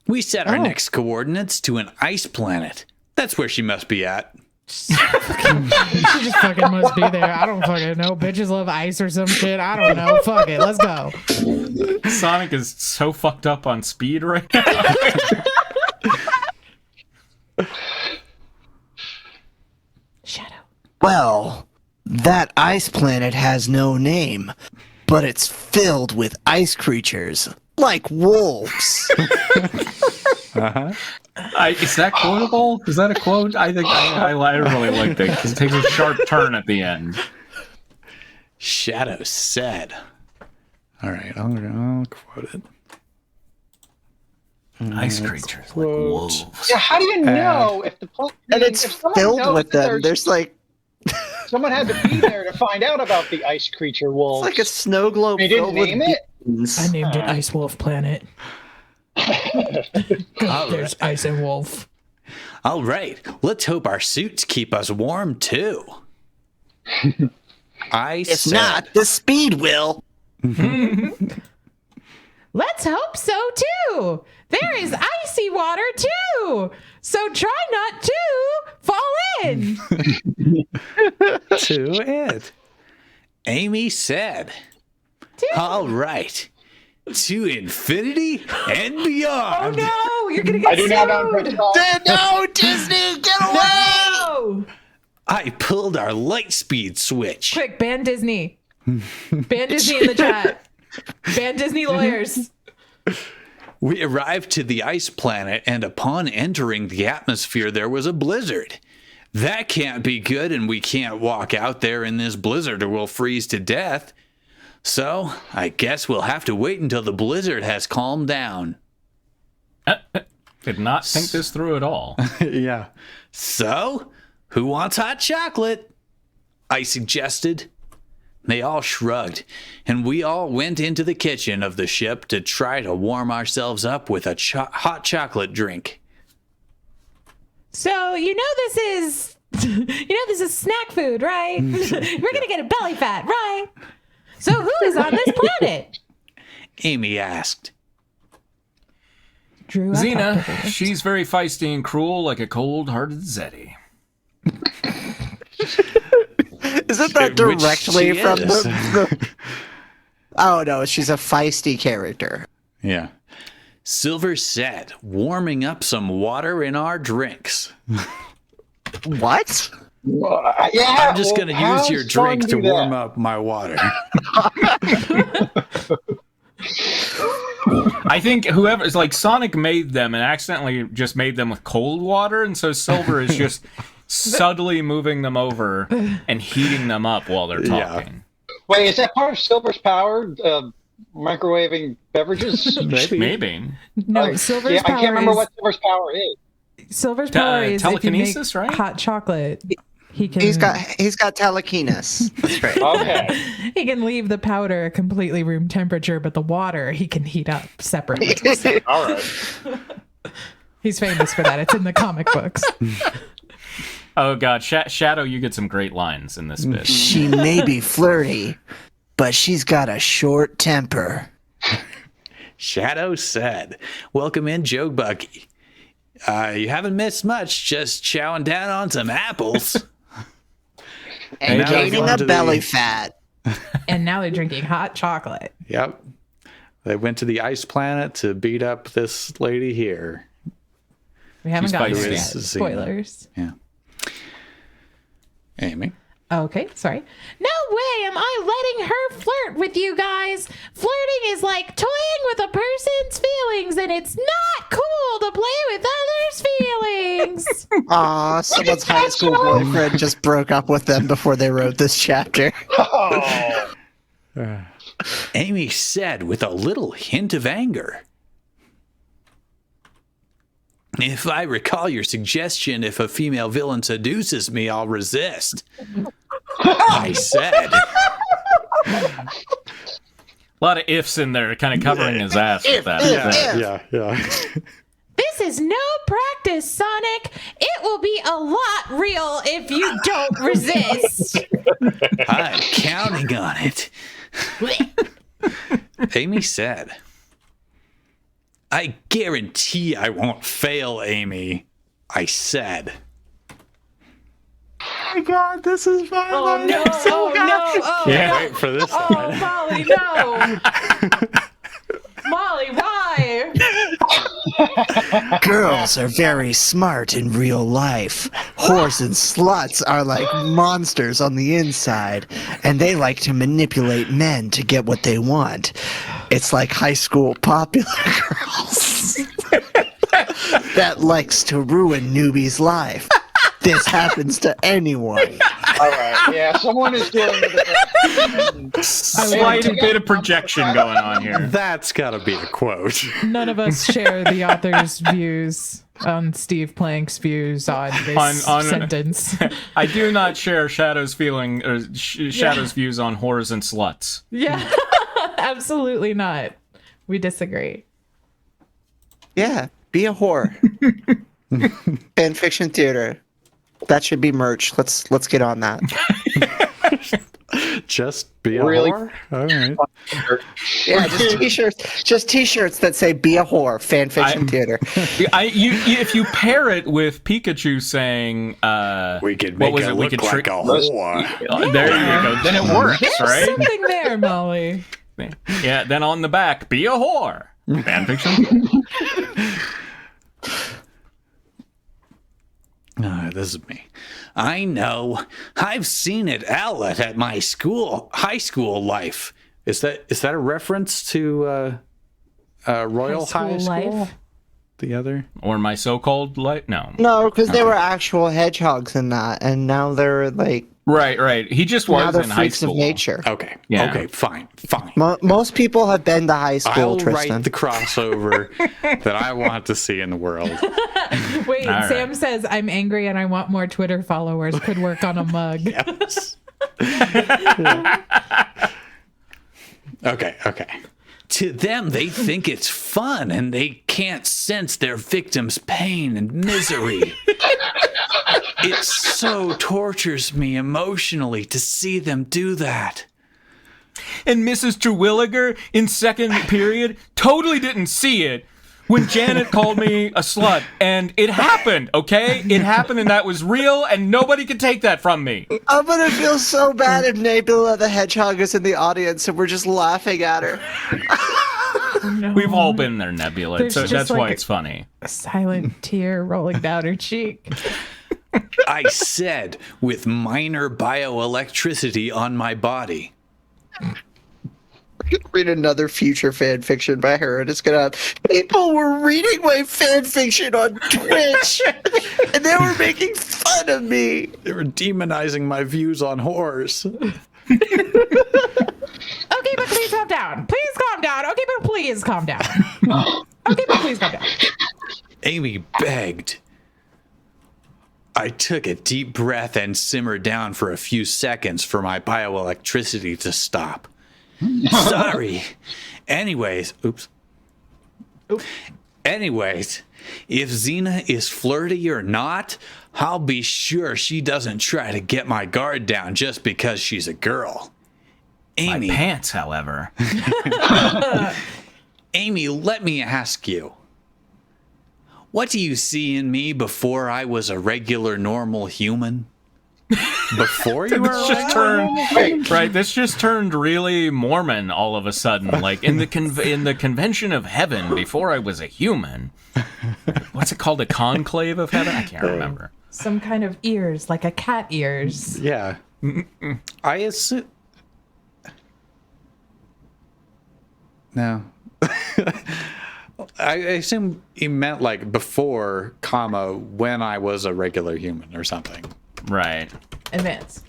We set our next coordinates to an ice planet. That's where she must be at. She just fucking must be there. I don't fucking know. Bitches love ice or some shit. I don't know. Fuck it. Let's go. Sonic is so fucked up on speed right now. Shadow. Well, that ice planet has no name, but it's filled with ice creatures like wolves. Is that quotable? Is that a quote? I think I really like that because it takes a sharp turn at the end. Shadow said. All right, I'll quote it. Ice creatures like wolves. Yeah, how do you know if the And it's if someone filled knows with that them. There's like someone had to be there to find out about the ice creature wolves. a snow globe They filled didn't with name it. beans. I named it Ice Wolf Planet. There's Ice and Wolf. All right, let's hope our suits keep us warm too. I If said, not, the speed will. Let's hope so too. There is icy water too. So try not to fall in. to it. Amy said, all right, to infinity and Oh beyond. no, you're gonna get I do not sued. understand. No, Disney, get away! No! I pulled our light speed switch. Quick, ban Disney. Ban Disney in the chat. Ban Disney lawyers. We arrived to the ice planet, and upon entering the atmosphere, there was a blizzard. That can't be good, and we can't walk out there in this blizzard or we'll freeze to death. So, I guess we'll have to wait until the blizzard has calmed down. Did not think this through at all. Yeah. So, who wants hot chocolate? I suggested. They all shrugged, and we all went into the kitchen of the ship to try to warm ourselves up with a hot chocolate drink. So this is this is snack food, right? We're gonna get a belly fat, right? So who is on this planet? Amy asked. Drew, I Xena, talked to her. she's very feisty and cruel like a cold-hearted Zeddy. Isn't that Which directly she from is. the... Oh, no, she's a feisty character. Yeah. Silver said, warming up some water in our drinks. What? Yeah, I'm just going to use your drink to warm up my water. I think whoever is like Sonic made them and accidentally just made them with cold water, and so Silver is just subtly moving them over and heating them up while they're talking. Wait, is that part of Silver's power? Microwaving beverages? Maybe. No, Silver's power I can't remember what Silver's power is. Silver's power is telekinesis, if you make right? hot chocolate. He can. He's got telekinesis. That's right. Okay. He can leave the powder completely room temperature, but the water he can heat up separately. All right. He's famous for that. It's in the comic books. Oh God, Shadow, you get some great lines in this bit. She may be flirty, but she's got a short temper. Shadow said, "Welcome in, Joe Bucky. You haven't missed much, just chowing down on some apples." And now they're gaining going a to belly the- fat. And now they're drinking hot chocolate. Yep. They went to the ice planet to beat up this lady here. We haven't She's gotten there feisty. yet. Spoilers. Yeah. Amy? Okay, sorry. No way am I letting her flirt with you guys. Flirting is like toying with a person's feelings, and it's not cool to play with others' feelings. Aw, someone's high school boyfriend just broke up with them before they wrote this chapter. Oh. Amy said with a little hint of anger. "If I recall your suggestion, if a female villain seduces me, I'll resist." I said. A lot of ifs in there, kind of covering his ass with that. Yeah. This is no practice, Sonic. It will be a lot real if you don't resist. I'm counting on it. Amy said. "I guarantee I won't fail, Amy," I said. Oh my god, this is fun. Oh no! Oh no! Oh Yeah. no! Wait for this. Oh, Molly, no! Molly, why? Girls are very smart in real life. Whores and sluts are like monsters on the inside, and they like to manipulate men to get what they want. It's like high school popular girls that likes to ruin newbies' life. This happens to anyone. All right. Yeah, someone is dealing with it. Slight bit of projection going on here. That's got to be a quote. None of us share the author's views on Steve Plank's views on this sentence. I do not share Shadow's feeling or Shadow's views on whores and sluts. Yeah, absolutely not. We disagree. Yeah, be a whore. Fan fiction theater. That should be merch. Let's get on that. Just be a Really? whore? All right. Yeah, just t-shirts that say "Be a whore." Fan fiction theater. If you pair it with Pikachu saying, We could what make was it it? We look could like trick. a whore. There you go. Then it works, There's right? something there, Molly. Yeah. Then on the back, be a whore. Fan fiction. This is me. "I know. I've seen it outlet at my high school life." Is that a reference to Royal High School? Life. The other? Or my so-called life? No. No, because they were actual hedgehogs in that, and now they're like Right. He just now was they're in high freaks school. of nature. Okay. Yeah. Okay. Fine. Most people have been to high school, I'll Tristan. write the crossover that I want to see in the world. Wait, All Sam right. says, "I'm angry and I want more Twitter followers." Could work on a mug. Yes. Okay. To them, they think it's fun and they can't sense their victim's pain and misery. It so tortures me emotionally to see them do that. And Mrs. Terwilliger in second period totally didn't see it when Janet called me a slut. And it happened, okay? It happened and that was real and nobody could take that from me. I'm gonna feel so bad if Nebula the Hedgehog is in the audience and we're just laughing at her. No. We've all been there, Nebula. There's So just that's why like it's funny. a silent tear rolling down her cheek. I said with minor bioelectricity on my body. Read another future fan fiction by her, and it's gonna have people were reading my fan fiction on Twitch, and they were making fun of me. They were demonizing my views on horrors. Okay, but please calm down. Please calm down. Okay, but please calm down. Okay, but please calm down. Amy begged. I took a deep breath and simmered down for a few seconds for my bioelectricity to stop. Sorry. Anyways, oops. Anyways, if Xena is flirty or not, I'll be sure she doesn't try to get my guard down just because she's a girl. Amy. My pants, however. Amy, let me ask you. What do you see in me before I was a regular normal human? Before you were This just turned right. This just turned really Mormon all of a sudden. Like in the convention of heaven, before I was a human. What's it called? A conclave of heaven? I can't remember. Some kind of ears, like a cat ears. Yeah. I assume. No. I assume he meant like before, comma, when I was a regular human or something. Right. Advance.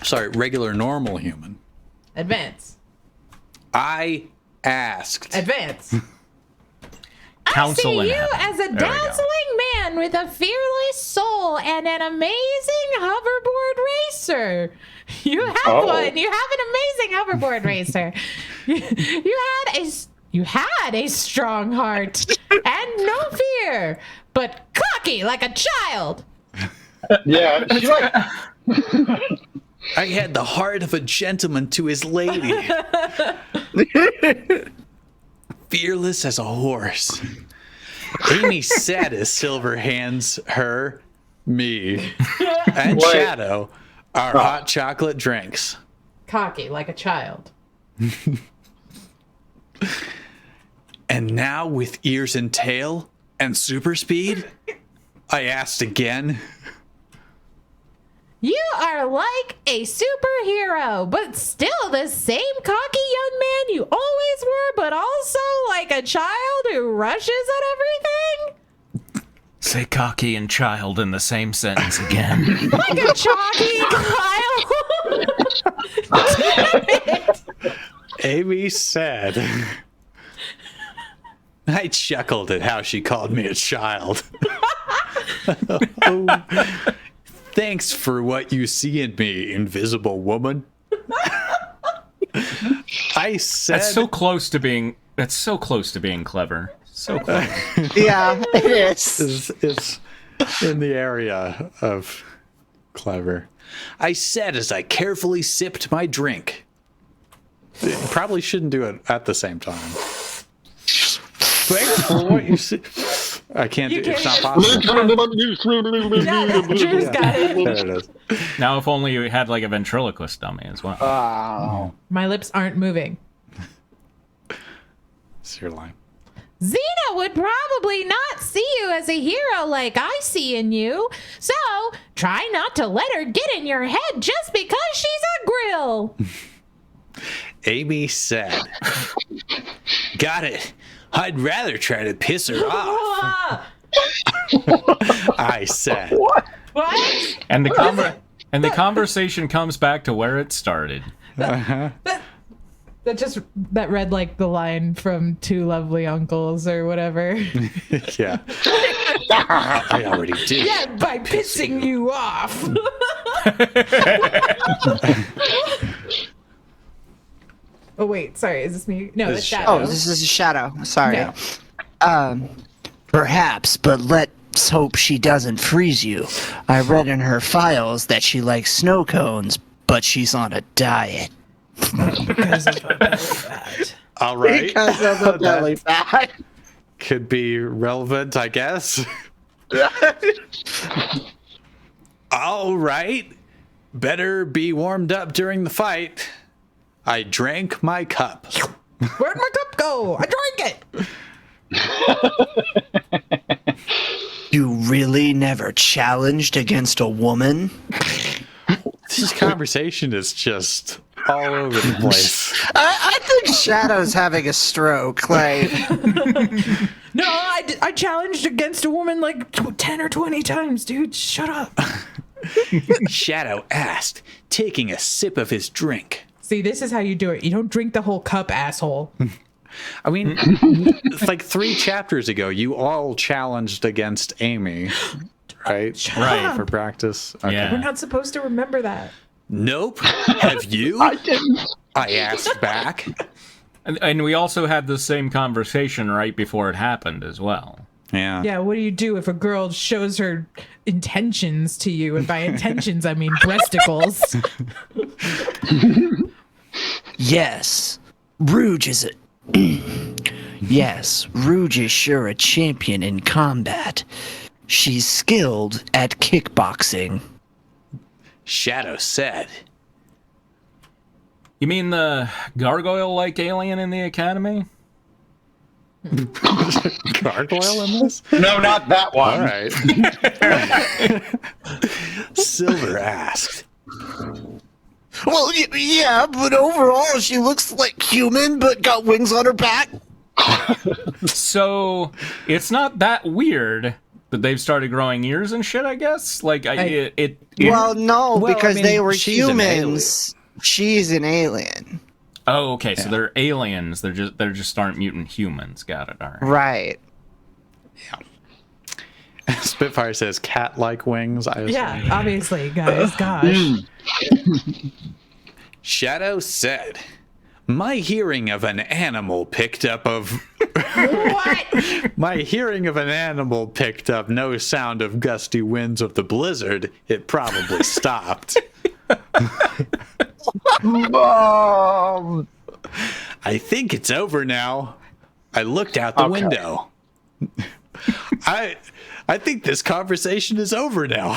Sorry, regular normal human. Advance. I asked. Advance. Council I in see you heaven. as a There we go. dazzling man with a fearless soul and an amazing hoverboard racer. You have one. You have an amazing hoverboard racer. You had a strong heart and no fear, but cocky like a child. Yeah, she like I had the heart of a gentleman to his lady. Fearless as a horse. Amy sat as Silver hands her, me, and Wait. Shadow our hot chocolate drinks. Cocky like a child. And now with ears and tail and super speed, I asked again. You are like a superhero, but still the same cocky young man you always were, but also like a child who rushes at everything? Say cocky and child in the same sentence again. Like a chalky child? Damn it. Amy said. I chuckled at how she called me a child. Oh, thanks for what you see in me, invisible woman. I said That's so close to being clever. So close. Yeah, it is. it's in the area of clever. I said as I carefully sipped my drink. You probably shouldn't do it at the same time. Thanks for what you see. I can't do it. It's not possible. Yeah, Drew's got it. There it is. Now, if only you had like a ventriloquist dummy as well. My lips aren't moving. It's your line. Xena would probably not see you as a hero like I see in you. So try not to let her get in your head just because she's a grill. Amy said, got it. I'd rather try to piss her off. I said. What? And the conversation comes back to where it started. That read like the line from Two Lovely Uncles or whatever. Yeah. I already did. Yeah, by pissing you off. Oh wait, sorry, is this me? No, it's Shadow. Oh, this is a Shadow. Sorry. Yeah. Perhaps, but let's hope she doesn't freeze you. I read in her files that she likes snow cones, but she's on a diet. Because of a belly fat. All right. Because of the belly fat. Could be relevant, I guess. All right. Better be warmed up during the fight. I drank my cup. Where'd my cup go? I drank it. You really never challenged against a woman? This conversation is just all over the place. I think Shadow's having a stroke. Like, No, I challenged against a woman like 10 or 20 times, dude. Shut up. Shadow asked, taking a sip of his drink. See, this is how you do it. You don't drink the whole cup, asshole. I mean, it's like 3 chapters ago, you all challenged against Amy, right? Right. For practice. Okay. Yeah. We're not supposed to remember that. Nope. Have you? I didn't. I asked back. And we also had the same conversation right before it happened as well. Yeah. Yeah, what do you do if a girl shows her intentions to you? And by intentions, I mean breasticles. yes, Rouge is a... yes, Rouge is sure a champion in combat. She's skilled at kickboxing. Shadow said. You mean the gargoyle-like alien in the academy? Gargoyle in this? No, not that one. All right. Silver asked. Well, yeah, but overall she looks like human, but got wings on her back. So it's not that weird that they've started growing ears and shit, I guess? Like, Well, no, Well, because I mean, they were she's an humans. She's an alien. Oh, okay, so they're aliens. They're just aren't mutant humans. Got it, all right. Right. Spitfire says cat-like wings. I assume. Yeah, obviously, guys. Gosh. Shadow said, "My hearing of an animal picked up What? My hearing of an animal picked up no sound of gusty winds of the blizzard. It probably stopped. I think it's over now. I looked out the window. I think this conversation is over now."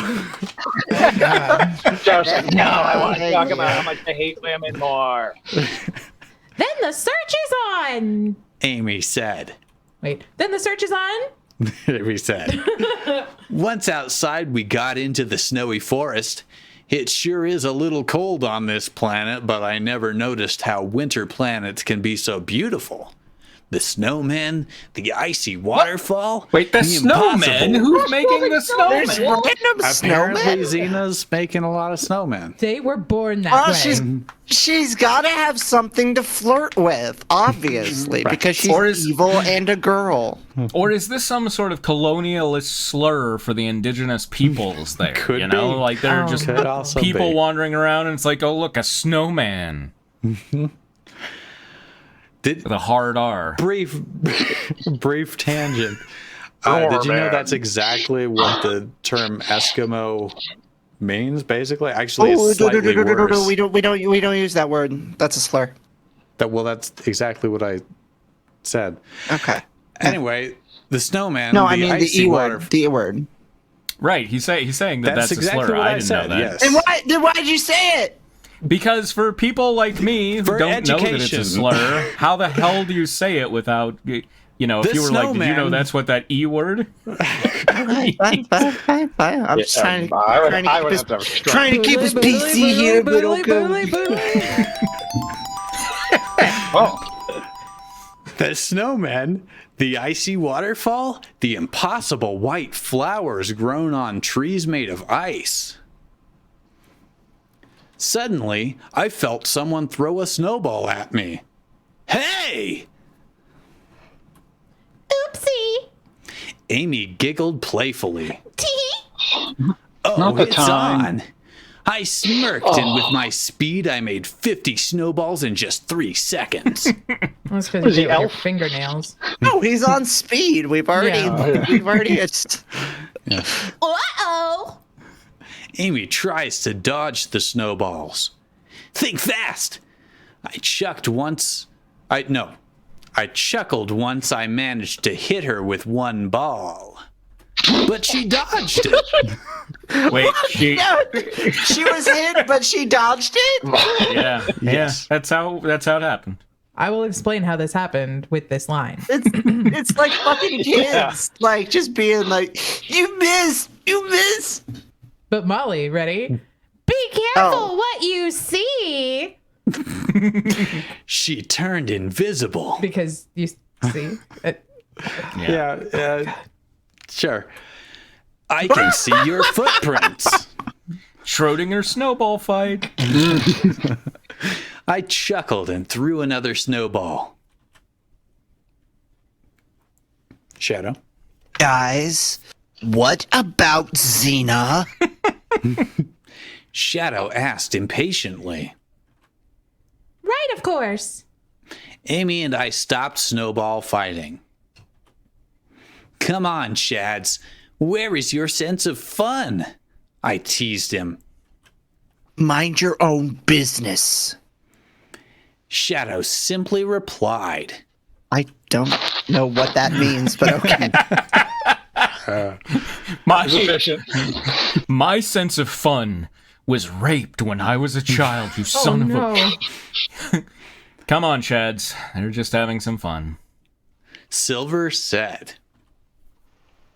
Joe's like, no, I want to talk about how much I hate women more. Then the search is on. Amy said. Wait, then the search is on? We said. Once outside, we got into the snowy forest. It sure is a little cold on this planet, but I never noticed how winter planets can be so beautiful. The snowman, the icy waterfall. Wait, the snowman? Who's making the snowman? Apparently, Xena's making a lot of snowmen. They were born that way. She's got to have something to flirt with, obviously, because she's Or is- evil and a girl. Or is this some sort of colonialist slur for the indigenous peoples there? Could you know, be. like they're Oh. just Could also people be. wandering around and it's like, oh, look, a snowman. Did, The hard R. brief tangent. Did you know that's exactly what the term Eskimo means? Basically, actually, it's slightly worse. We don't use that word. That's a slur. Well, that's exactly what I said. Okay. Anyway, the snowman. No, I mean the icy E water- word. The E word. Right, he's saying that that's exactly a slur. what I I didn't said. know that. Yes. Then why did you say it? Because for people like me who For don't know that it's a education. slur, how the hell do you say it without, if The you were like, did you know snowman- that's what that E word? Fine. I'm just trying to I would have to have a stroke. trying to keep us PC here, but okay. Oh, The snowman, the icy waterfall, the impossible white flowers grown on trees made of ice. Suddenly, I felt someone throw a snowball at me. Hey! Oopsie. Amy giggled playfully. Tee. Oh, Not the it's time. on. I smirked, and with my speed, I made 50 snowballs in just 3 seconds. That's because Was you he did with your elf? fingernails. No, he's on speed. We've already Yeah. Uh-oh. Amy tries to dodge the snowballs. Think fast! I chuckled once I managed to hit her with one ball. But she dodged it. Wait, she... She was hit, but she dodged it. Yeah, Yes. that's how it happened. I will explain how this happened with this line. It's like fucking kids, like just being like, you miss. But Molly, ready? Be careful what you see. She turned invisible. Because you see. Sure. I can see your footprints. Schrodinger snowball fight. I chuckled and threw another snowball. Shadow. Guys, what about Xena? Shadow asked impatiently. Right, of course. Amy and I stopped snowball fighting. Come on, Shads. Where is your sense of fun? I teased him. Mind your own business. Shadow simply replied. I don't know what that means, but okay. My sense of fun was raped when I was a child, you son of a... Come on, Shads. They're just having some fun. Silver said.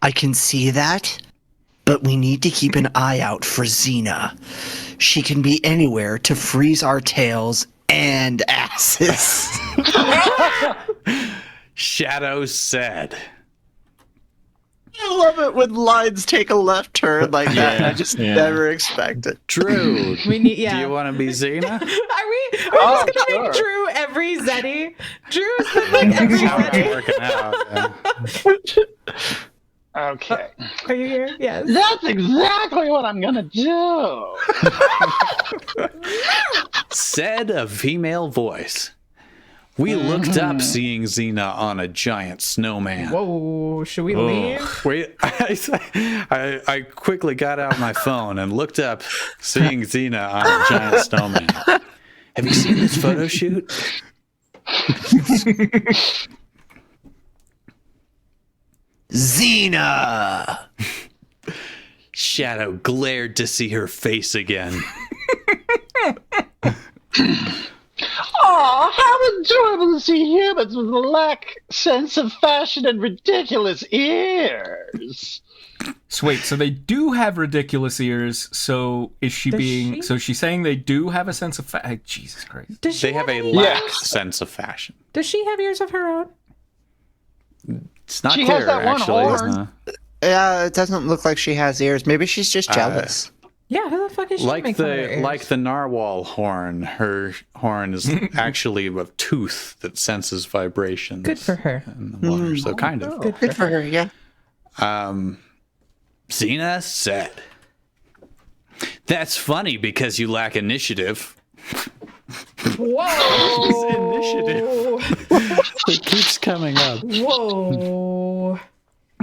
I can see that, but we need to keep an eye out for Xena. She can be anywhere to freeze our tails and asses. Shadow said. I love it when lines take a left turn like that. I just never expect it. Drew, do you want to be Xena? Are we just gonna make Drew every Zeddy? Drew's been like every Zeddy. Working out. Okay. Are you here? Yes. That's exactly what I'm gonna do. Said a female voice. We looked up, seeing Xena on a giant snowman. Whoa, should we leave? Wait, I quickly got out my phone and looked up, seeing Xena on a giant snowman. Have you seen this photo shoot? Xena! Shadow glared to see her face again. Oh, how enjoyable to see humans with a lack sense of fashion and ridiculous ears. So wait, so they do have ridiculous ears. So is she being? So she's saying they do have a sense of fashion. Jesus Christ! They have a lack sense of fashion. Does she have ears of her own? It's not She clear, has that one actually. horn. Yeah, it doesn't look like she has ears. Maybe she's just jealous. Yeah, who the fuck is she? Like the narwhal horn, her horn is actually a tooth that senses vibrations. Good for her. In the water, so kind of. Good for her, yeah. Xena said, "That's funny because you lack initiative." Whoa! Initiative. It keeps coming up. Whoa!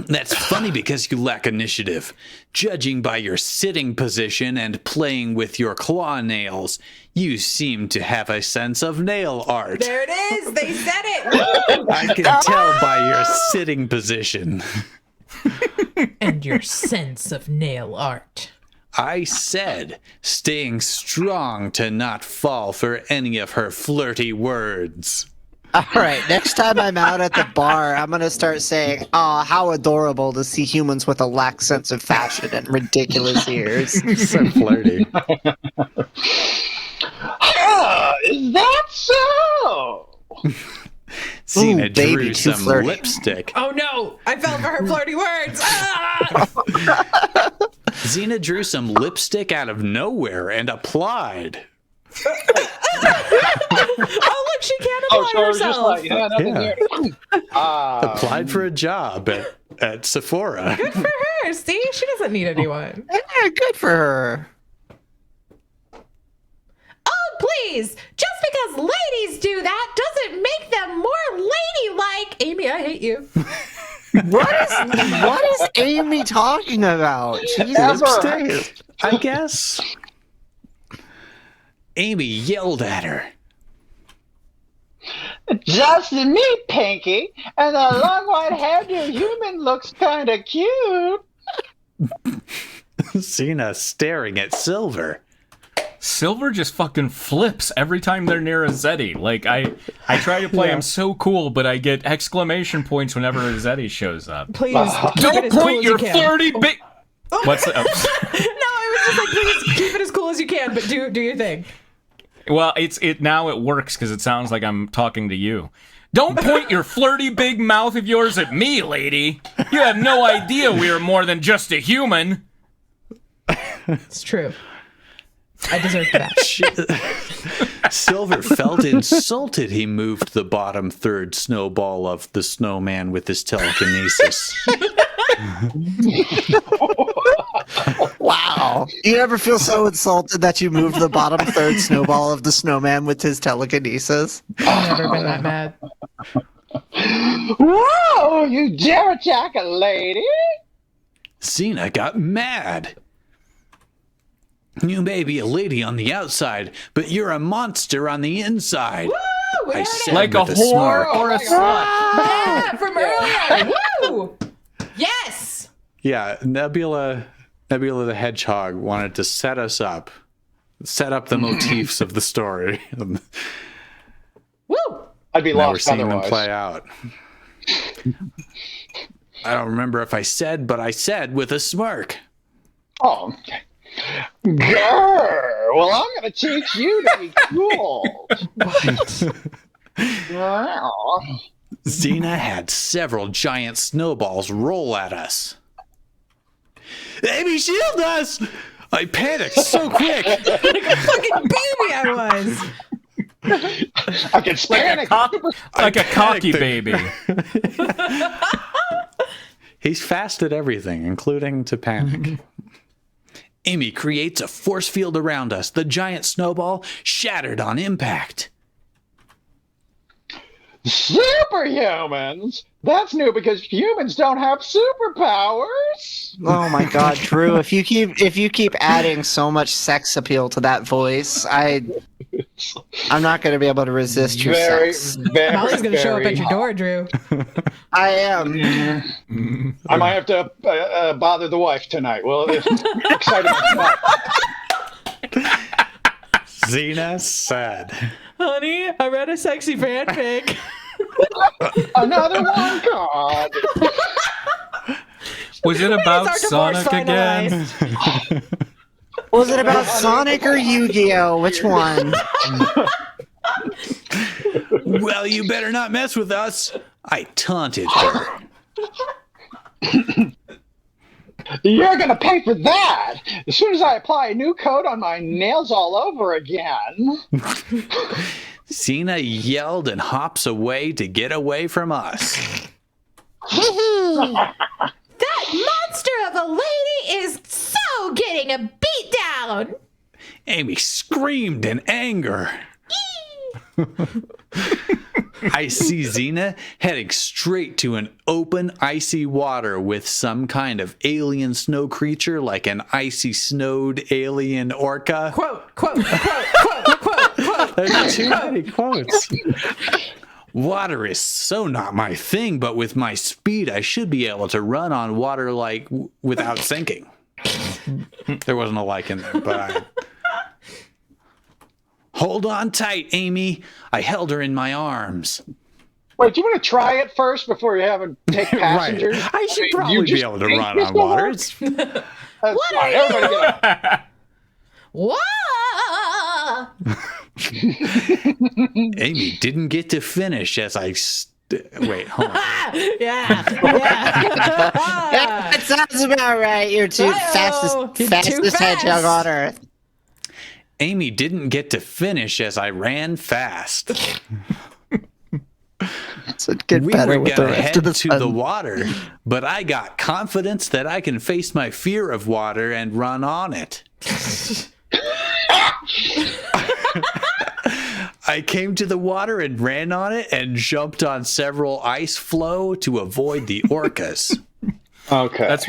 That's funny because you lack initiative. Judging by your sitting position and playing with your claw nails, you seem to have a sense of nail art. There it is. They said it. I can tell by your sitting position. And your sense of nail art. I said, staying strong to not fall for any of her flirty words. All right, next time I'm out at the bar, I'm going to start saying, "Aw, how adorable to see humans with a lack sense of fashion and ridiculous ears." So flirty. Is that so? Xena baby, drew too some flirty. lipstick. Oh no! I fell for her flirty words. Ah! Xena drew some lipstick out of nowhere and applied. Oh look, she can't apply herself. Nothing here. Applied for a job at Sephora. Good for her. See, she doesn't need anyone. Yeah, good for her. Oh please! Just because ladies do that doesn't make them more ladylike. Amy, I hate you. What is Amy talking about? Jesus Lipstick, I guess. Amy yelled at her. Just me, Pinky, and the long white-haired human looks kind of cute. Xena staring at Silver. Silver just fucking flips every time they're near a Zeddy. Like, I try to play him so cool, but I get exclamation points whenever a Zeddy shows up. Please Don't point your flirty big... What's that? No, I was just like, please keep it as cool as you can, but do your thing. Well, now it works because it sounds like I'm talking to you. Don't point your flirty big mouth of yours at me, lady. You have no idea we are more than just a human. It's true. I deserve that. Silver felt insulted he moved the bottom third snowball of the snowman with his telekinesis. Wow. You ever feel so insulted that you moved the bottom third snowball of the snowman with his telekinesis? I've never been that mad. Whoa, you dare attack a lady? Xena got mad. You may be a lady on the outside, but you're a monster on the inside. Woo! I said Like a with whore smirk. or a slut. Yeah, from earlier. Woo! Yes! Yeah, Nebula the Hedgehog wanted to set up the motifs of the story. Woo! I'd be Now we're lost seeing them otherwise. play out. I don't remember if I said, but I said with a smirk. Oh, okay. Grr, well, I'm going to teach you to be cool. Wow. Xena had several giant snowballs roll at us. Amy, shield us! I panicked so quick. Like a fucking baby I was. I can panic. Like a cocky panicked. baby. He's fast at everything, including to panic. Amy creates a force field around us. The giant snowball shattered on impact. Superhumans? That's new because humans don't have superpowers. Oh my god, Drew, if you keep adding so much sex appeal to that voice, I'm not going to be able to resist your sex. Molly's going to show up at your door, Drew. I am. I might have to bother the wife tonight. Well, excited about Xena said. Honey, I read a sexy fanfic. another one. God. Was it about Sonic again? Was it about Sonic or Yu-Gi-Oh? Which one? Well, you better not mess with us. I taunted her. You're gonna pay for that as soon as I apply a new coat on my nails all over again. Xena yelled and hops away to get away from us. That monster of a lady is so getting a beat down. Amy screamed in anger. I see Xena heading straight to an open, icy water with some kind of alien snow creature like an icy snowed alien orca. Quote. There's too many quotes. Water is so not my thing, but with my speed, I should be able to run on water like without sinking. There wasn't a like in there, but I... Hold on tight, Amy. I held her in my arms. Wait, do you want to try it first before you have a take passengers? Right. I should You probably just be able to think run this on will water. work? It's... That's What fine. are Everybody get up. Whoa! Amy didn't get to finish as I... Wait, hold on. Yeah. That sounds about right. You're too Hi-oh. You're fastest too fast. hedgehog on Earth. Amy didn't get to finish as I ran fast. So get We better were with the gonna rest head of the to sun. the water, but I got confidence that I can face my fear of water and run on it. I came to the water and ran on it and jumped on several ice floe to avoid the orcas. Okay. That's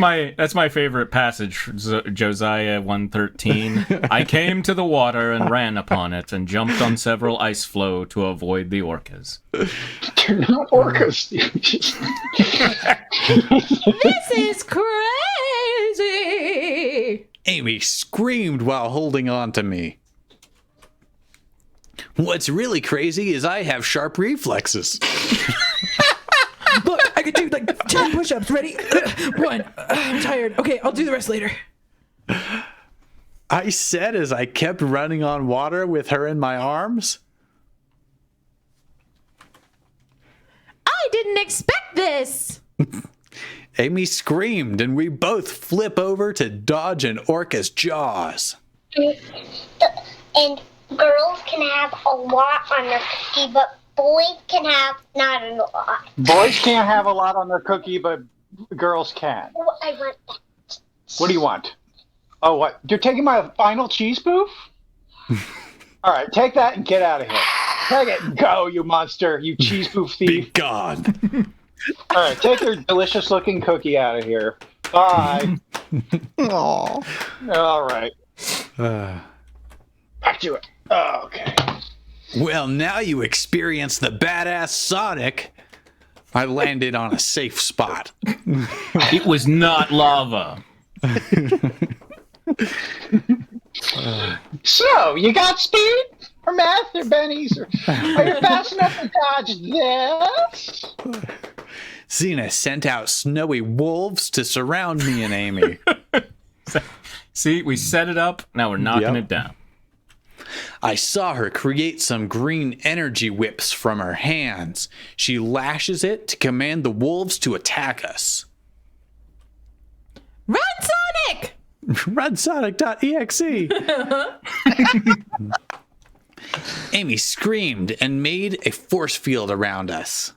my favorite passage, Josiah 113. I came to the water and ran upon it and jumped on several ice floe to avoid the orcas. They're not orcas. This is crazy. Amy screamed while holding on to me. What's really crazy is I have sharp reflexes. Look, I could do like 10 push-ups. Ready? 1. I'm tired. Okay, I'll do the rest later. I said as I kept running on water with her in my arms. I didn't expect this. Amy screamed, and we both flip over to dodge an orca's jaws. And girls can have a lot on their cookie, but boys can have not a lot. Boys can't have a lot on their cookie, but girls can. Oh, I want that. What do you want? Oh, what? You're taking my final cheese poof? All right, take that and get out of here. Take it and go, you monster, you cheese poof Be thief. gone. All right, take your delicious-looking cookie out of here. Bye. Aw. All right. Back to it. Okay. Well, now you experience the badass Sonic. I landed on a safe spot. It was not lava. So, you got speed? Or math? Or bennies? Or are you fast enough to dodge this? Xena sent out snowy wolves to surround me and Amy. See, we set it up. Now we're knocking it down. I saw her create some green energy whips from her hands. She lashes it to command the wolves to attack us. Run, Sonic! Run Sonic.exe. Amy screamed and made a force field around us.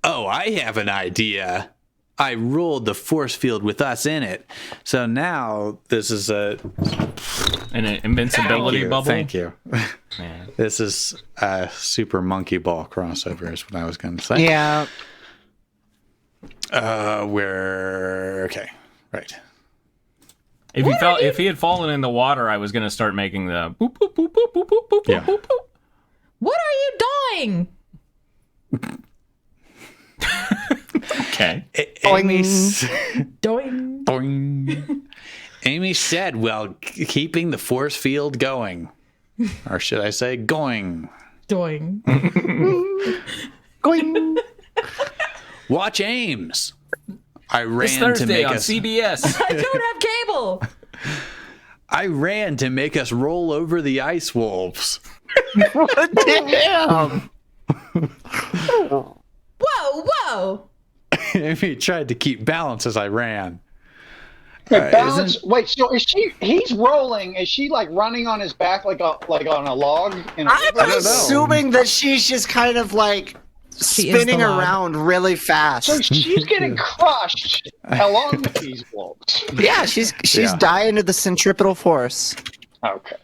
Oh, I have an idea. I rolled the force field with us in it. So now this is an invincibility bubble. Thank you. Yeah. This is a Super Monkey Ball crossover is what I was going to say. Yeah. Okay. Right. If he had fallen in the water, I was going to start making the boop boop boop boop boop boop boop Yeah. boop boop. What are you doing? Okay. Amy, Doing. Boing. Amy said, well, keeping the force field going. Or should I say going? Doing. Going. Watch Ames. I This ran to Thursday make on us CBS. I don't have cable. I ran to make us roll over the ice wolves. Damn. Whoa, whoa. Amy tried to keep balance as I ran. Wait, balance. Wait, so he's rolling. Is she like running on his back like on a log? I'm assuming that she's just kind of like She is the spinning log. around really fast. So she's getting crushed along with these wolves. Yeah, she's Yeah. dying to the centripetal force. Okay.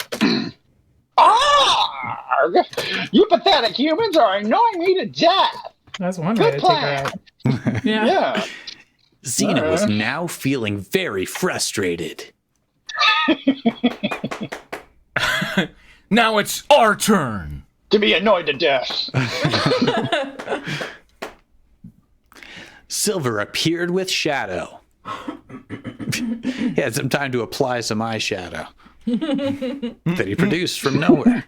Arrgh! You pathetic humans are annoying me to death. That's one way Good to take her plan. out. Yeah. Yeah. Xena was now feeling very frustrated. Now it's our turn. To be annoyed to death. Silver appeared with shadow. He had some time to apply some eyeshadow that he produced from nowhere.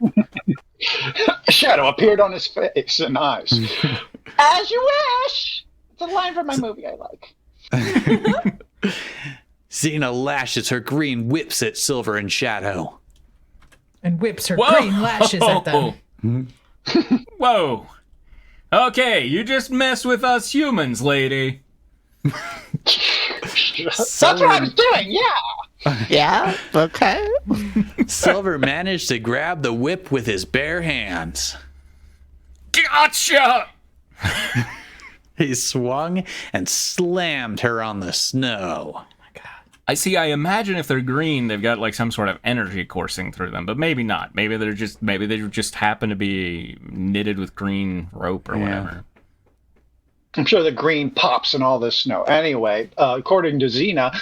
A shadow appeared on his face and eyes. As you wish. It's a line from my movie I like. Xena lashes her green whips at Silver and Shadow. And whips her Whoa. green lashes at them. Whoa. Okay, you just mess with us humans, lady. That's what I was doing, yeah. Yeah. Okay. Silver managed to grab the whip with his bare hands. Gotcha! He swung and slammed her on the snow. I imagine if they're green, they've got like some sort of energy coursing through them, but maybe not. Maybe they just happen to be knitted with green rope or whatever. I'm sure the green pops in all this snow. Anyway, according to Xena,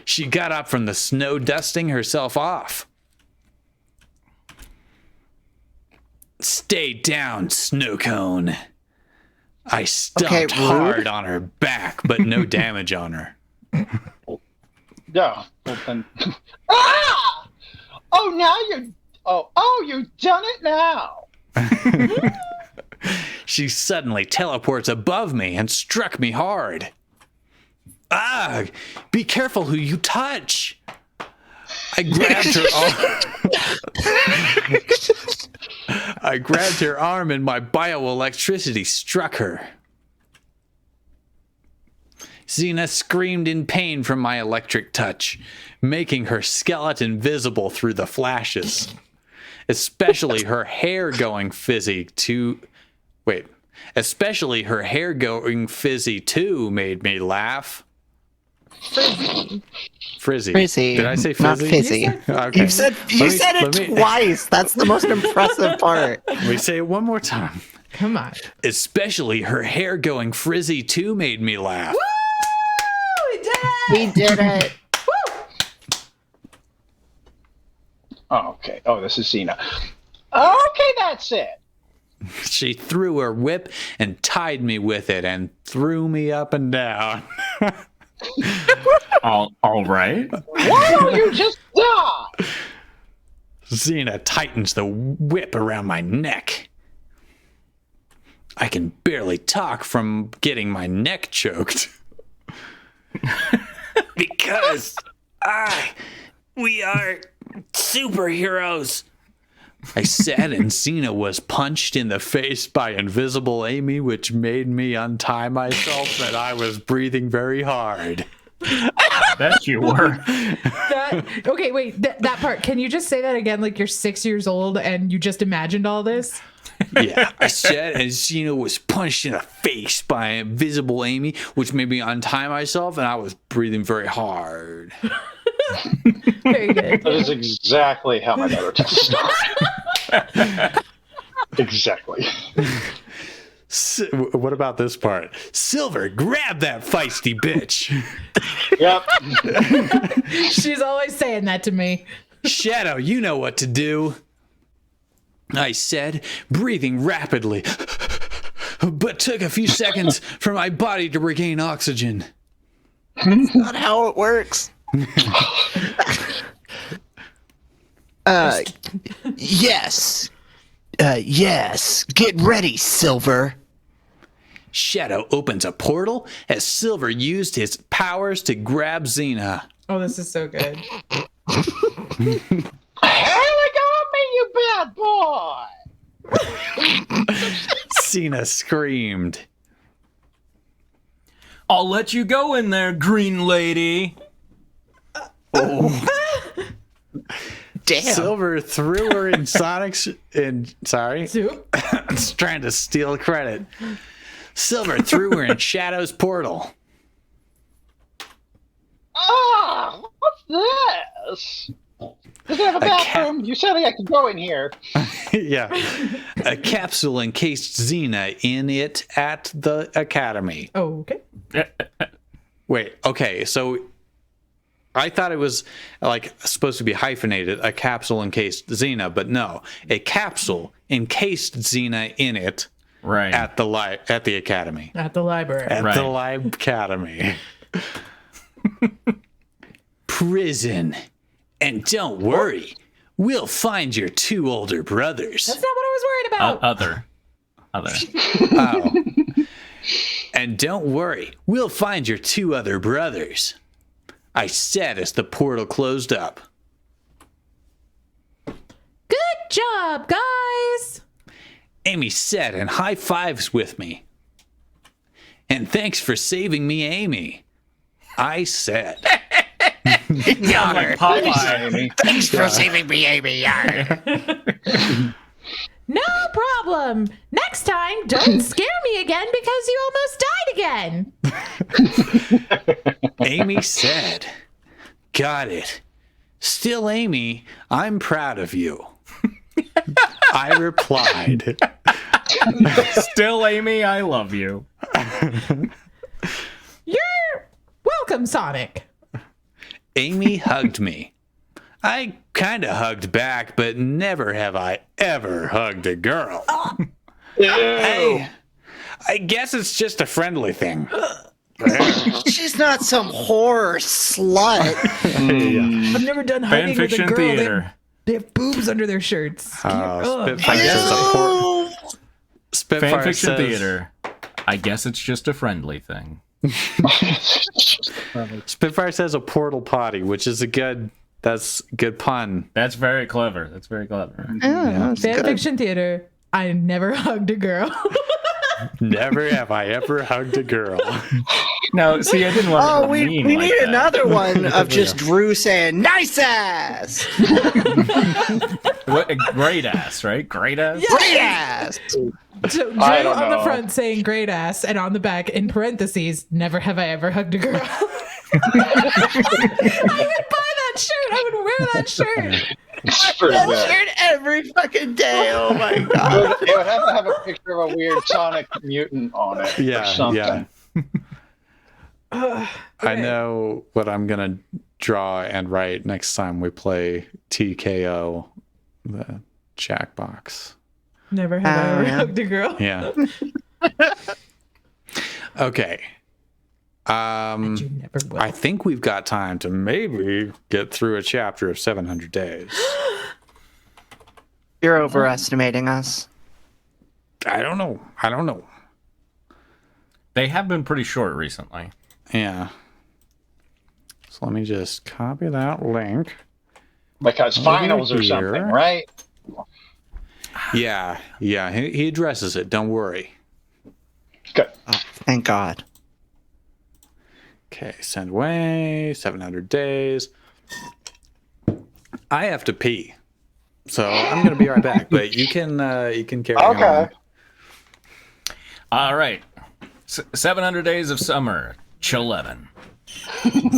She got up from the snow, dusting herself off. Stay down, snow cone. I stomped rude. hard on her back, but no damage on her. yeah. Well, then, ah! Oh, now you. Oh, you've done it now. She suddenly teleports above me and struck me hard. Ah, be careful who you touch. I grabbed her arm. I grabbed her arm and my bioelectricity struck her. Xena screamed in pain from my electric touch, making her skeleton visible through the flashes. Especially her hair going fizzy too made me laugh. Frizzy. Frizzy. Did I say fizzy? Not fizzy. Okay. You said it twice. That's the most impressive part. Let me say it one more time. Come on. Especially her hair going frizzy too made me laugh. Woo! We did it! We did it. Okay. Oh, this is Xena. Okay, that's it. She threw her whip and tied me with it and threw me up and down. All right. Why don't you just die? Xena tightens the whip around my neck. I can barely talk from getting my neck choked. Because we are superheroes, I said, and Xena was punched in the face by Invisible Amy, which made me untie myself, and I was breathing very hard. That you were. Okay, wait. That part. Can you just say that again? Like you're 6 years old and you just imagined all this. Yeah, I said, and Xena was punched in the face by Invisible Amy, which made me untie myself, and I was breathing very hard. Very good. That is exactly how my daughter tells the story. Exactly. What about this part? Silver, grab that feisty bitch. Yep. She's always saying that to me. Shadow, you know what to do, I said, breathing rapidly, but took a few seconds for my body to regain oxygen. That's not how it works. Yes. Yes. Get ready, Silver. Shadow opens a portal as Silver used his powers to grab Xena. Oh, this is so good. Here we go, me, you bad boy. Xena screamed. I'll let you go in there, green lady. Oh. Damn. Silver threw her in Sonic's. Soup? I was trying to steal credit. Silver threw her in Shadow's portal. Ah, what's this? Does it have a bathroom? You said I could go in here. Yeah. A capsule encased Xena in it at the academy. Oh, okay. Wait, okay, so I thought it was like supposed to be hyphenated, a capsule encased Xena, but no, a capsule encased Xena in it Right. at the academy. At the library. At Right. the academy. Prison. And don't worry, we'll find your two older brothers. That's not what I was worried about. Other. Oh. And don't worry, we'll find your two other brothers, I said as the portal closed up. Good job, guys. Amy said and high fives with me. And thanks for saving me, Amy, I said. Sounds like Popeye. Thanks for saving me, Amy. No problem. Next time, don't scare me again because you almost died again. Amy said, got it. Still, Amy, I'm proud of you. I replied. Still, Amy, I love you. You're welcome, Sonic. Amy hugged me. I kind of hugged back, but never have I ever hugged a girl. Hey, I guess it's just a friendly thing. She's not some whore slut. I've never done hugging with a Fanfiction girl theater. that They have boobs under their shirts. Spitfire says Spitfire Fanfiction says, theater. I guess it's just a friendly thing. Spitfire says a portal potty, which is that's good pun. That's very clever. That's very clever. Fanfiction theater. I never hugged a girl. Never have I ever hugged a girl. No, see, I didn't want to. Oh, we need that. another one of just Drew saying "nice ass." What a great ass, right? Great ass. Yeah. Great ass. So Drew I don't on the know. front saying great ass, and on the back in parentheses, never have I ever hugged a girl. I would buy that shirt. I would wear that shirt. It's pretty That good. shirt every fucking day. Oh my god. It would have to have a picture of a weird Sonic mutant on it. Or something. I know what I'm gonna draw and write next time we play TKO, the Jackbox. Never have I ever yeah. hugged a girl. Yeah. Okay. You never will. I think we've got time to maybe get through a chapter of 700 Days. You're overestimating us. I don't know. They have been pretty short recently. Yeah. So let me just copy that link. Because finals or here. something, right? Yeah. He addresses it. Don't worry. Good. Oh, thank God. Okay, send away. 700 Days. I have to pee, so I'm gonna be right back. But you can carry on. Okay. All right. 700 Days of Summer, Chillevin.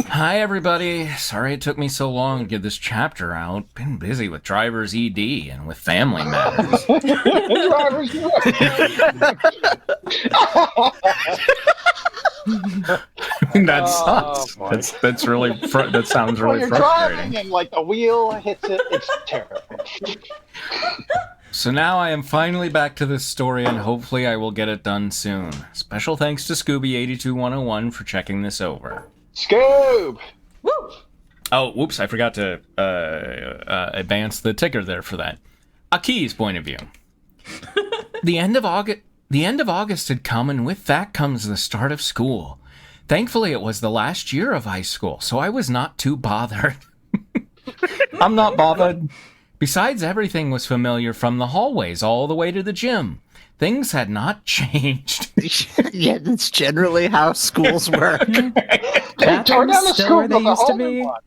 Hi, everybody. Sorry it took me so long to get this chapter out. Been busy with driver's ED and with family matters. That sucks. boy. That's really that sounds When really you're frustrating. driving and like the wheel hits it, it's terrible. So now I am finally back to this story, and hopefully I will get it done soon. Special thanks to Scooby82101 for checking this over. Scoob! Woo! Oh, whoops, I forgot to advance the ticker there for that. Aki's point of view. The end of August had come, and with that comes the start of school. Thankfully, it was the last year of high school, so I was not too bothered. I'm not bothered. Besides, everything was familiar from the hallways all the way to the gym. Things had not changed. Yeah, that's generally how schools work. Hey, turn down the Still scoop where they of the used to whole new be. one.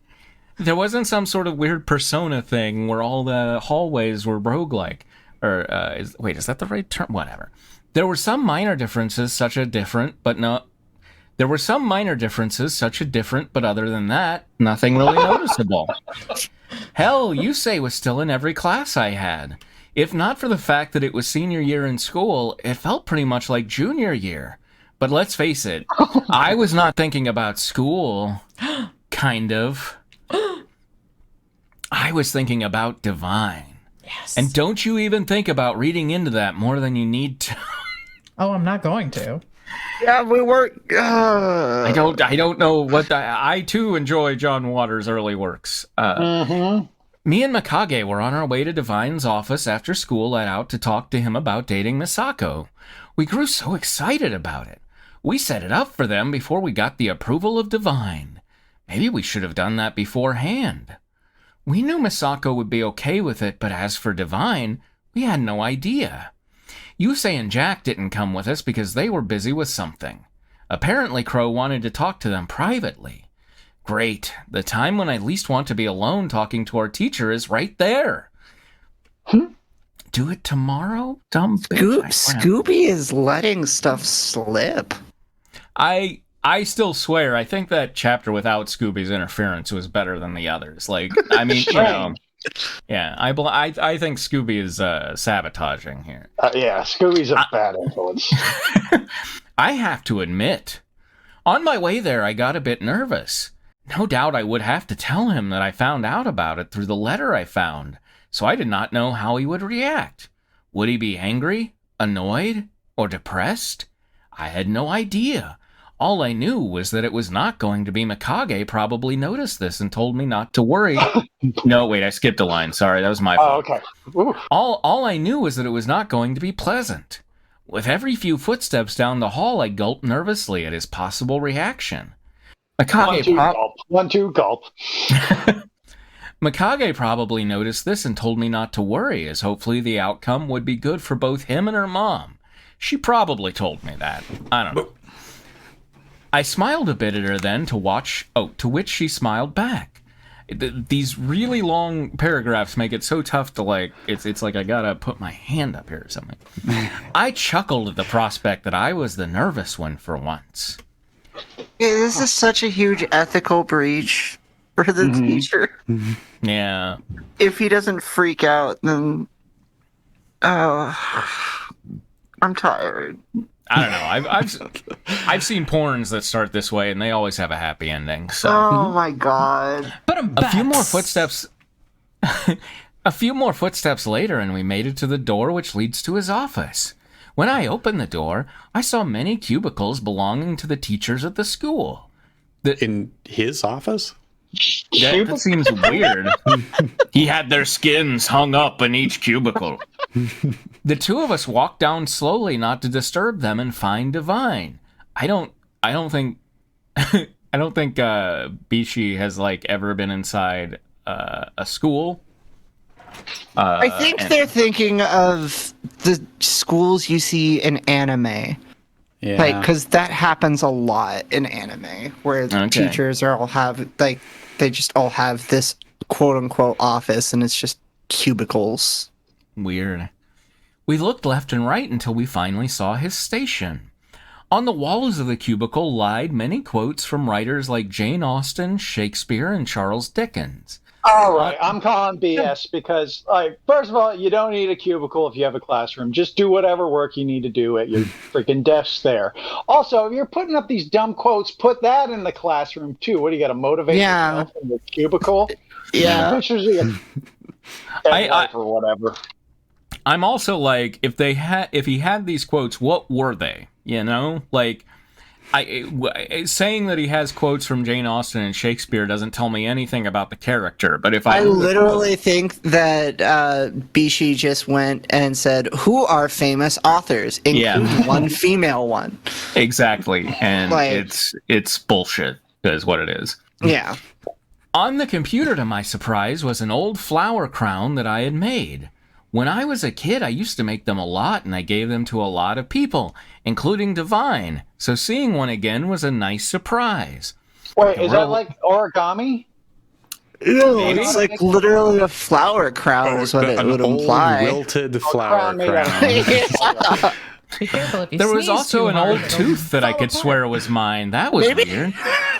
There wasn't some sort of weird persona thing where all the hallways were roguelike. Or, is that the right term? Whatever. There were some minor differences, such a different, but other than that, nothing really noticeable. Hell, Yusei was still in every class I had. If not for the fact that it was senior year in school, it felt pretty much like junior year. But let's face it, I was not thinking about school. Kind of. I was thinking about Divine. Yes. And don't you even think about reading into that more than you need to. Oh, I'm not going to. Yeah, we were. I don't know what I too enjoy John Waters' early works. Me and Mikage were on our way to Divine's office after school let out to talk to him about dating Misako. We grew so excited about it. We set it up for them before we got the approval of Divine. Maybe we should have done that beforehand. We knew Misako would be okay with it, but as for Divine, we had no idea. Yusei and Jack didn't come with us because they were busy with something. Apparently, Crow wanted to talk to them privately. Great. The time when I least want to be alone talking to our teacher is right there. Do it tomorrow? Dumb bitch. Scooby is letting stuff slip. I still swear, I think that chapter without Scooby's interference was better than the others. Like, I mean, you know, yeah, I think Scooby is sabotaging here. Yeah, Scooby's a bad influence. I have to admit, on my way there, I got a bit nervous. No doubt I would have to tell him that I found out about it through the letter I found, so I did not know how he would react. Would he be angry, annoyed, or depressed? I had no idea. All I knew was that it was not going to be. Mikage probably noticed this and told me not to worry. No, wait, I skipped a line. Sorry, that was my fault. Oh, okay. Ooh. All I knew was that it was not going to be pleasant. With every few footsteps down the hall, I gulped nervously at his possible reaction. One, two, gulp. Mikage probably noticed this and told me not to worry, as hopefully the outcome would be good for both him and her mom. She probably told me that. I don't know. I smiled a bit at her then, to which she smiled back. These really long paragraphs make it so tough to, it's like I gotta put my hand up here or something. I chuckled at the prospect that I was the nervous one for once. Yeah, this is such a huge ethical breach for the teacher. Yeah. If he doesn't freak out, then... I'm tired. I don't know. I've seen porns that start this way, and they always have a happy ending. So. Oh my god! A few more footsteps. A few more footsteps later, and we made it to the door which leads to his office. When I opened the door, I saw many cubicles belonging to the teachers at the school. In his office? That seems weird. He had their skins hung up in each cubicle. The two of us walked down slowly, not to disturb them, and find Divine. I don't think Bishi has ever been inside a school. I think they're thinking of the schools you see in anime. Yeah. Because that happens a lot in anime, where the teachers are all they just all have this quote-unquote office, and it's just cubicles. Weird. We looked left and right until we finally saw his station. On the walls of the cubicle lied many quotes from writers like Jane Austen, Shakespeare, and Charles Dickens. All right, I'm calling BS because, first of all, you don't need a cubicle if you have a classroom. Just do whatever work you need to do at your freaking desks there. Also, if you're putting up these dumb quotes, put that in the classroom too. What do you got to motivate yourself in the cubicle? Yeah. Pictures of your life or whatever. I'm also if he had these quotes, what were they? You know, saying that he has quotes from Jane Austen and Shakespeare doesn't tell me anything about the character. But if I literally think that Bishi just went and said, "Who are famous authors?" Include one female one. Exactly, and it's bullshit. Is what it is. Yeah. On the computer, to my surprise, was an old flower crown that I had made. When I was a kid, I used to make them a lot, and I gave them to a lot of people, including Divine. So seeing one again was a nice surprise. Wait, is that like origami? No, it's literally a flower crown is what it would imply. Wilted flower crown. Be careful if you There was sneeze also too an hard, old it'll tooth that I fall could apart. swear was mine. That was weird.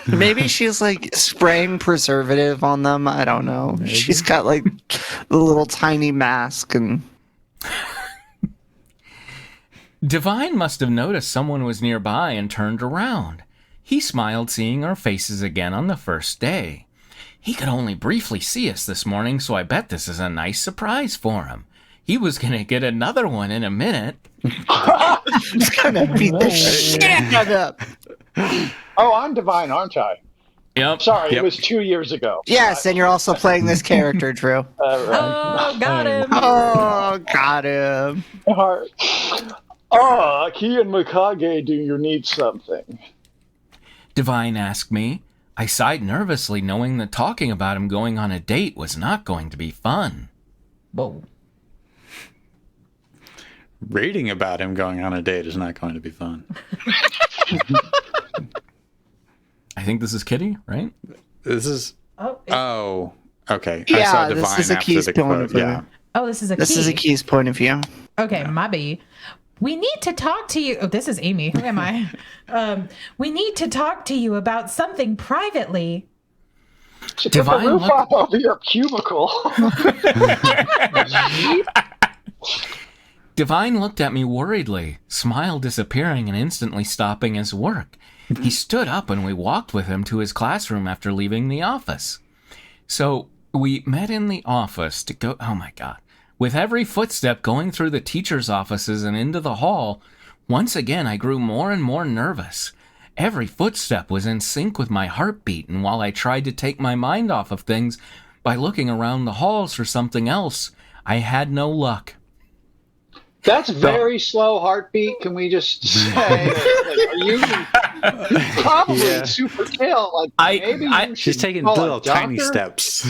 Maybe she's spraying preservative on them. I don't know. Maybe. She's got the little tiny mask and. Divine must have noticed someone was nearby and turned around. He smiled, seeing our faces again on the first day. He could only briefly see us this morning, so I bet this is a nice surprise for him. He was going to get another one in a minute. He's going to beat the shit out of him. Oh, I'm Divine, aren't I? Yep. Sorry, it was 2 years ago. Yes, and you're also playing this character, Drew. Oh, got him. Oh, got him. Key and Mikage, do you need something? Divine asked me. I sighed nervously, knowing that talking about him going on a date was not going to be fun. Whoa. Reading about him going on a date is not going to be fun. I think this is Kitty, right? This is... Oh, okay. Yeah, I saw Divine this is a after Key's the point quote. of view. Yeah. Oh, this is a This key. is a Key's point of view. Okay, my B. We need to talk to you. Oh, this is Amy. Who am I? We need to talk to you about something privately. Put the roof off over your cubicle. Divine looked at me worriedly, smile disappearing and instantly stopping his work. He stood up and we walked with him to his classroom after leaving the office. So we met in the office to go... Oh my God. With every footstep going through the teachers' offices and into the hall, once again I grew more and more nervous. Every footstep was in sync with my heartbeat, and while I tried to take my mind off of things by looking around the halls for something else, I had no luck. That's very slow heartbeat. Can we just say, are you probably super kill? Like, she's taking little tiny steps.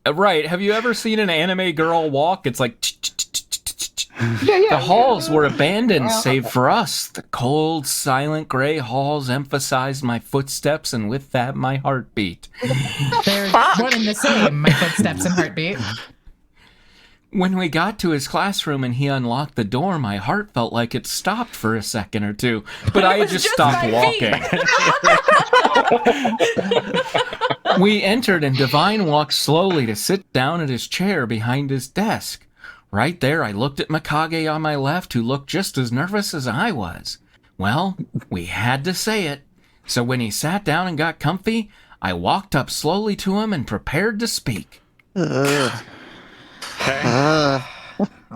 Right. Have you ever seen an anime girl walk? It's like... The halls were abandoned save for us. The cold, silent gray halls emphasized my footsteps, and with that, my heartbeat. They're one and the same, my footsteps and heartbeat. When we got to his classroom and he unlocked the door, my heart felt like it stopped for a second or two, but I had just stopped walking. We entered and Divine walked slowly to sit down at his chair behind his desk. Right there, I looked at Mikage on my left, who looked just as nervous as I was. Well, we had to say it. So when he sat down and got comfy, I walked up slowly to him and prepared to speak. I'm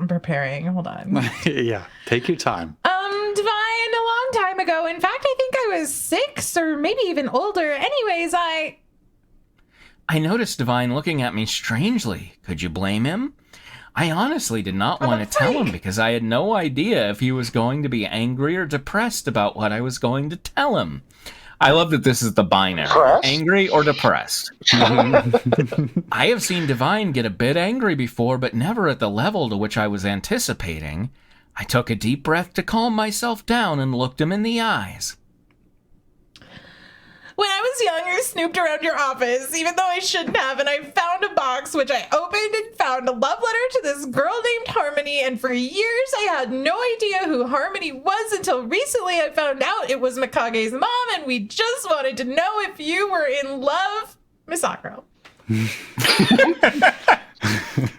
preparing. Hold on. Yeah, take your time. Divine, a long time ago. In fact, I think I was 6 or maybe even older. Anyways, I noticed Divine looking at me strangely. Could you blame him? I honestly did not want to tell him because I had no idea if he was going to be angry or depressed about what I was going to tell him. I love that this is the binary. Angry or depressed. I have seen Divine get a bit angry before, but never at the level to which I was anticipating. I took a deep breath to calm myself down and looked him in the eyes. When I was young, I snooped around your office, even though I shouldn't have, and I found a box which I opened and found a love letter to this girl named Harmony, and for years I had no idea who Harmony was until recently I found out it was Mikage's mom, and we just wanted to know if you were in love, Miss Sakura.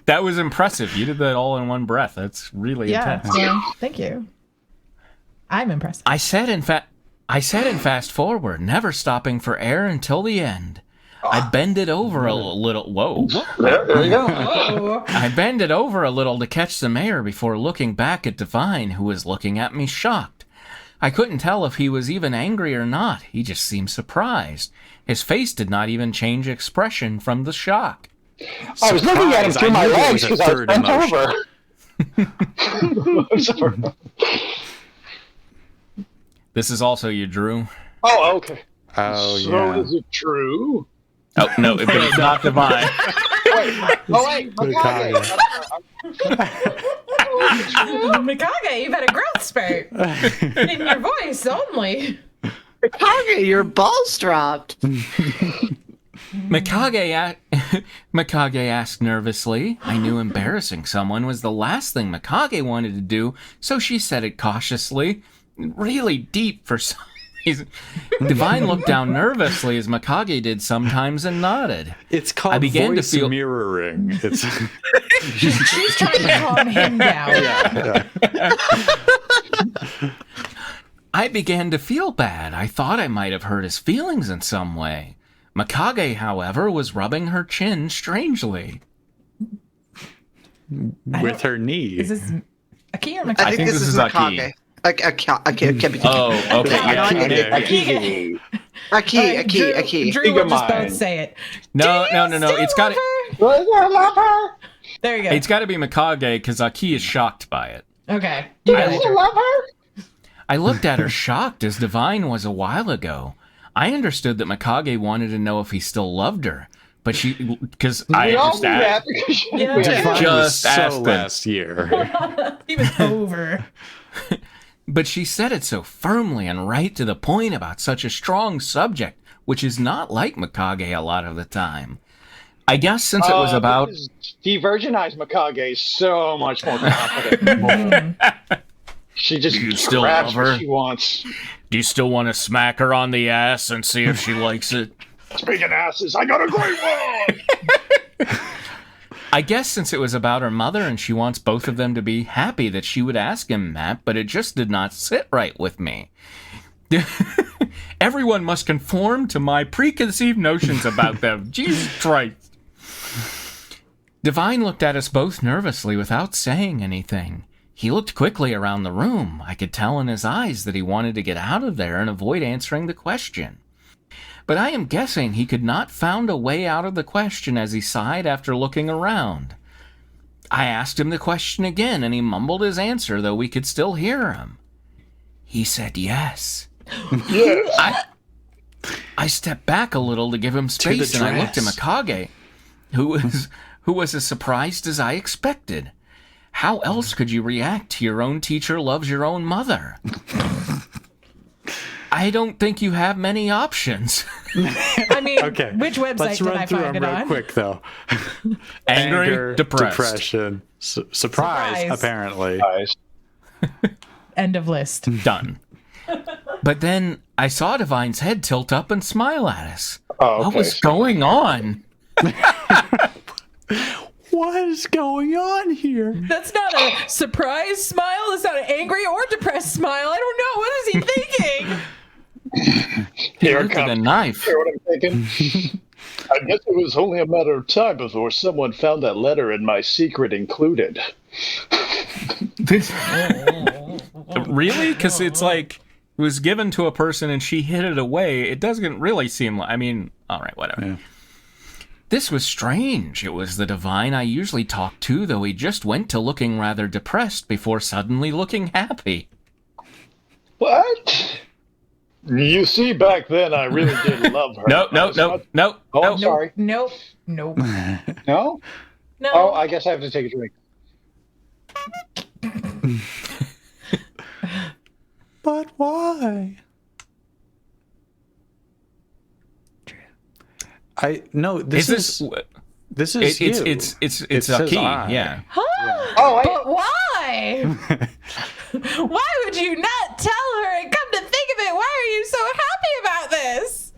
That was impressive. You did that all in one breath. That's really intense. Yeah, thank you. I'm impressed. I said in fast forward, never stopping for air until the end. I bended over a little. Whoa. There you go. I bended over a little to catch some air before looking back at Divine, who was looking at me shocked. I couldn't tell if he was even angry or not. He just seemed surprised. His face did not even change expression from the shock. I was looking at him through my legs because I was bent over. I'm sorry. This is also you, Drew. Oh, okay. Oh, so yeah. is it true? Oh, no, but it's not Divine. Wait. Okay. Mikage, you've had a growth spurt. In your voice only. Mikage, your balls dropped. Mikage asked nervously. I knew embarrassing someone was the last thing Mikage wanted to do, so she said it cautiously, really deep for some reason. Divine looked down nervously as Mikage did sometimes and nodded. It's called voice mirroring. It's She's trying to calm him down. I began to feel bad. I thought I might have hurt his feelings in some way. Mikage, however, was rubbing her chin strangely. With her knee. Is this Aki or Mikage? I think this is Mikage. Aki. Oh, okay. Aki. Drew will just both say it. No. It's got to. There you go. It's got to be Mikage because Aki is shocked by it. Okay. You got it. love her? I looked at her shocked as Divine was a while ago. I understood that Mikage wanted to know if he still loved her, but because I just asked. Divine was asked last year. He was over. But she said it so firmly and right to the point about such a strong subject, which is not like Mikage a lot of the time. I guess since it was about... De-virginized Mikage is so much more confident. She just still grabs love her? what she wants. Do you still want to smack her on the ass and see if she likes it? Speaking of asses, I got a great one! I guess since it was about her mother and she wants both of them to be happy that she would ask him that, but it just did not sit right with me. Everyone must conform to my preconceived notions about them. Jesus Christ. Divine looked at us both nervously without saying anything. He looked quickly around the room. I could tell in his eyes that he wanted to get out of there and avoid answering the question. But I am guessing he could not found a way out of the question as he sighed after looking around. I asked him the question again, and he mumbled his answer, though we could still hear him. He said yes. Yes. I stepped back a little to give him space, and I looked at Mikage, who was as surprised as I expected. How else could you react to your own teacher loves your own mother? I don't think you have many options. I mean, Okay. which website did I find it real on? quick, though. Angry, depressed. Depression, surprise, apparently. Guys. End of list. Done. But then I saw Divine's head tilt up and smile at us. Oh, okay. What was going on? What is going on here? That's not a surprise smile. That's not an angry or depressed smile. I don't know. What is he thinking? Here Look at comes the knife. Hear what I'm thinking? I guess it was only a matter of time before someone found that letter and my secret included. Really? Because it's like it was given to a person and she hid it away. It doesn't really seem like... I mean, all right, whatever. Yeah. This was strange. It was the Divine I usually talk to, though he just went to looking rather depressed before suddenly looking happy. What? You see, back then I really did love her. No. Oh, I'm sorry. Nope. No? No. Oh, I guess I have to take a drink. But why? This is you. It's It a says key. I. Yeah. Oh, But why? Why would you not tell her? And come to think of it, why are you so happy about this?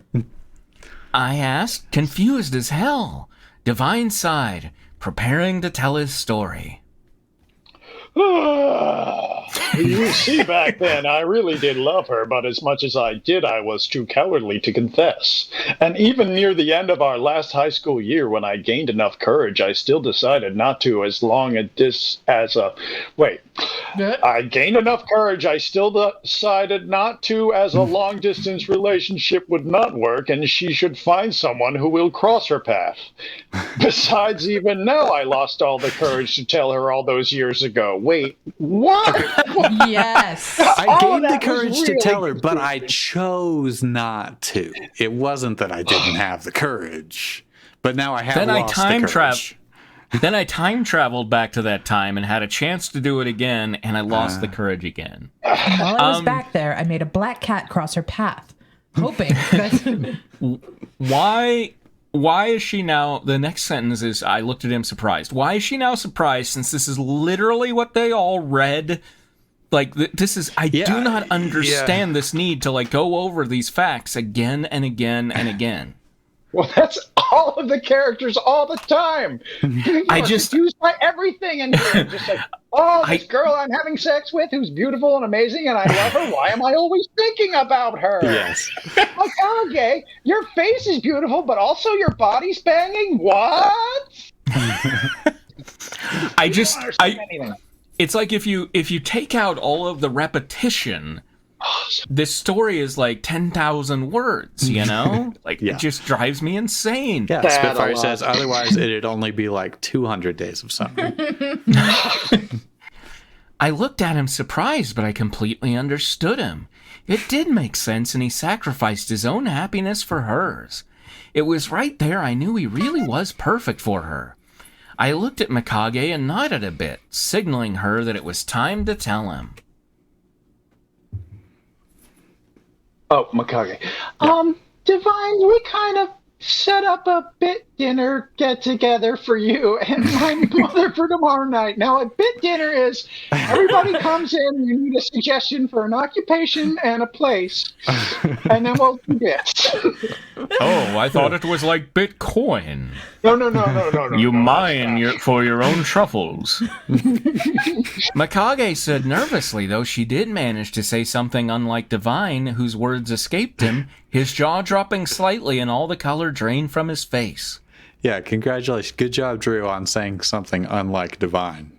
I asked, confused as hell. Divine sighed, preparing to tell his story. You see, back then, I really did love her, but as much as I did, I was too cowardly to confess. And even near the end of our last high school year, when I gained enough courage, I still decided not to I gained enough courage, I still decided not to, as a long-distance relationship would not work, and she should find someone who will cross her path. Besides, even now, I lost all the courage to tell her all those years ago. Wait, what? Yes. I gained the that was courage to really tell her, but I chose not to. It wasn't that I didn't have the courage, but now I have Then I lost time the courage. Then I time traveled back to that time and had a chance to do it again, and I lost the courage again. While I was back there, I made a black cat cross her path, hoping that... Why is she now... The next sentence is, I looked at him surprised. Why is she now surprised, since this is literally what they all read? Like, this is... I do not understand this need to, like, go over these facts again and again and again. Well, that's all of the characters all the time. I just... confused by everything, and you're just like, oh, this girl I'm having sex with who's beautiful and amazing, and I love her. Why am I always thinking about her? Yes. Okay, your face is beautiful, but also your body's banging? What? It's like if you take out all of the repetition, this story is like 10,000 words, you know? Like, Yeah. It just drives me insane. Yeah, Bad Spitfire a lot. says otherwise it'd only be like 200 days of summer. I looked at him surprised, but I completely understood him. It did make sense, and he sacrificed his own happiness for hers. It was right there I knew he really was perfect for her. I looked at Mikage and nodded a bit, signaling her that it was time to tell him. Oh, Mikage. Divine, we kind of set up a bit dinner get-together for you and my mother for tomorrow night. Now, a bit dinner is everybody comes in, you need a suggestion for an occupation and a place, and then we'll do this. Oh, I thought it was like Bitcoin. No. You mine for your own truffles. Mikage said nervously, though she did manage to say something unlike Divine, whose words escaped him, his jaw dropping slightly and all the color drained from his face. Yeah, congratulations. Good job, Drew, on saying something unlike Divine.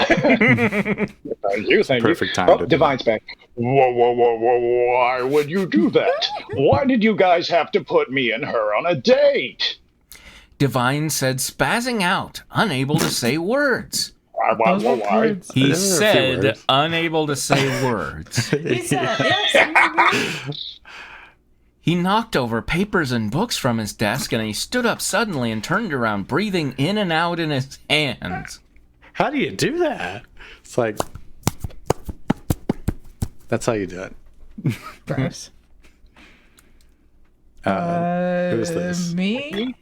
Thank you. Perfect time Oh, to do Divine's back. Whoa. Why would you do that? Why did you guys have to put me and her on a date? Divine said, spazzing out, unable to say words. Why? He There were a few said, words. unable to say words. He said, yes. He knocked over papers and books from his desk, and he stood up suddenly and turned around, breathing in and out in his hands. How do you do that? It's like that's how you do it. Gross. Who's this? Me?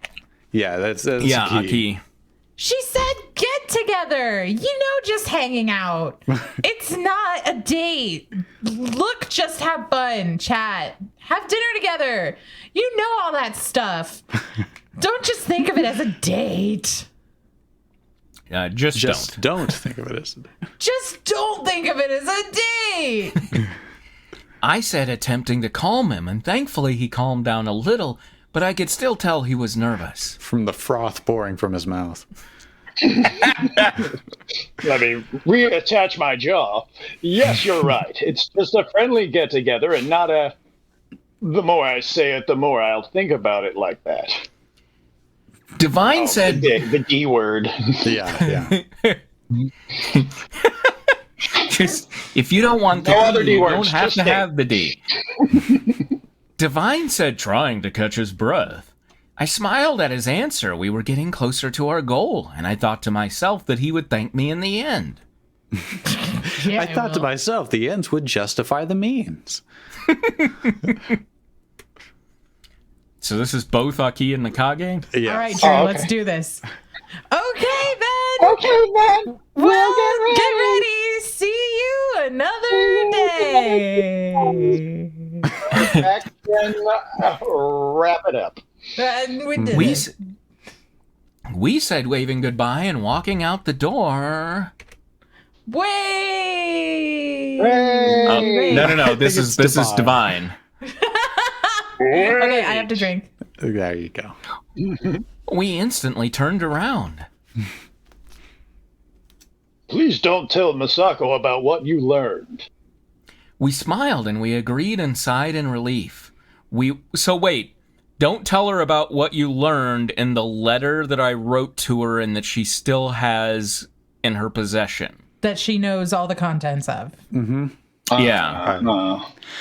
Yeah, that's Yeah, key. Aki. She said get together. Just hanging out. It's not a date. Look, just have fun, chat, have dinner together. You know all that stuff. Don't just think of it as a date. Just don't think of it as a date. Just don't think of it as a date. I said, attempting to calm him, and thankfully he calmed down a little, but I could still tell he was nervous. From the froth pouring from his mouth. Let me reattach my jaw. Yes, you're right. It's just a friendly get-together and not a... The more I say it, the more I'll think about it like that. Divine said... The D word. Yeah. Just, if you don't want the No D, other D you words, don't have just to D. have the D. Divine said, trying to catch his breath. I smiled at his answer. We were getting closer to our goal, and I thought to myself that he would thank me in the end. Yeah, I thought to myself, the ends would justify the means. So this is both Aki and Nakage? Yes. All right, Drew, okay. let's do this. Okay, then. Okay, then. Well, get ready. See you another day. Back and wrap it up. And we did We, it. s- we said waving goodbye and walking out the door. Wait. Hey. No. This is Divine. Okay, I have to drink. There you go. We instantly turned around. Please don't tell Masako about what you learned. We smiled and we agreed and sighed in relief. So wait, don't tell her about what you learned in the letter that I wrote to her and that she still has in her possession. That she knows all the contents of. Yeah.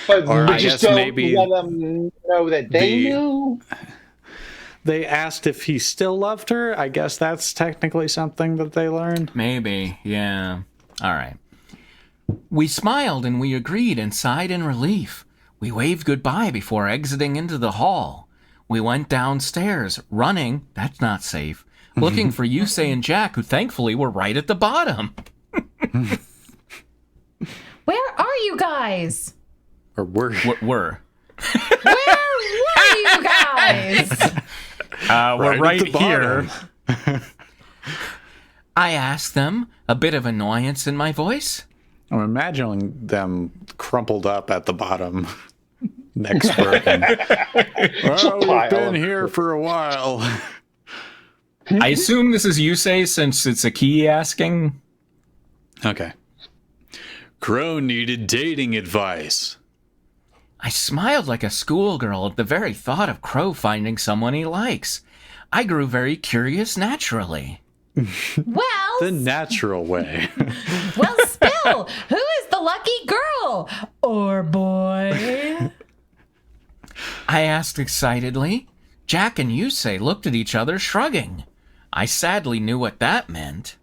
But Or I just guess don't maybe let them know that they knew. They asked if he still loved her. I guess that's technically something that they learned. Maybe, yeah. All right. We smiled and we agreed and sighed in relief. We waved goodbye before exiting into the hall. We went downstairs, running, that's not safe, looking for Yusei and Jack, who thankfully were right at the bottom. Where are you guys? Or were We're Where were you guys? we're at right the here. bottom. I asked them, a bit of annoyance in my voice. I'm imagining them crumpled up at the bottom. Next burden. Well, we've pile been of- here for a while. I assume this is Yusei since it's a key asking. Okay. Crow needed dating advice. I smiled like a schoolgirl at the very thought of Crow finding someone he likes. I grew very curious naturally. Well, The natural way. well, spill. Who is the lucky girl or boy? I asked excitedly. Jack and Yusei looked at each other, shrugging. I sadly knew what that meant.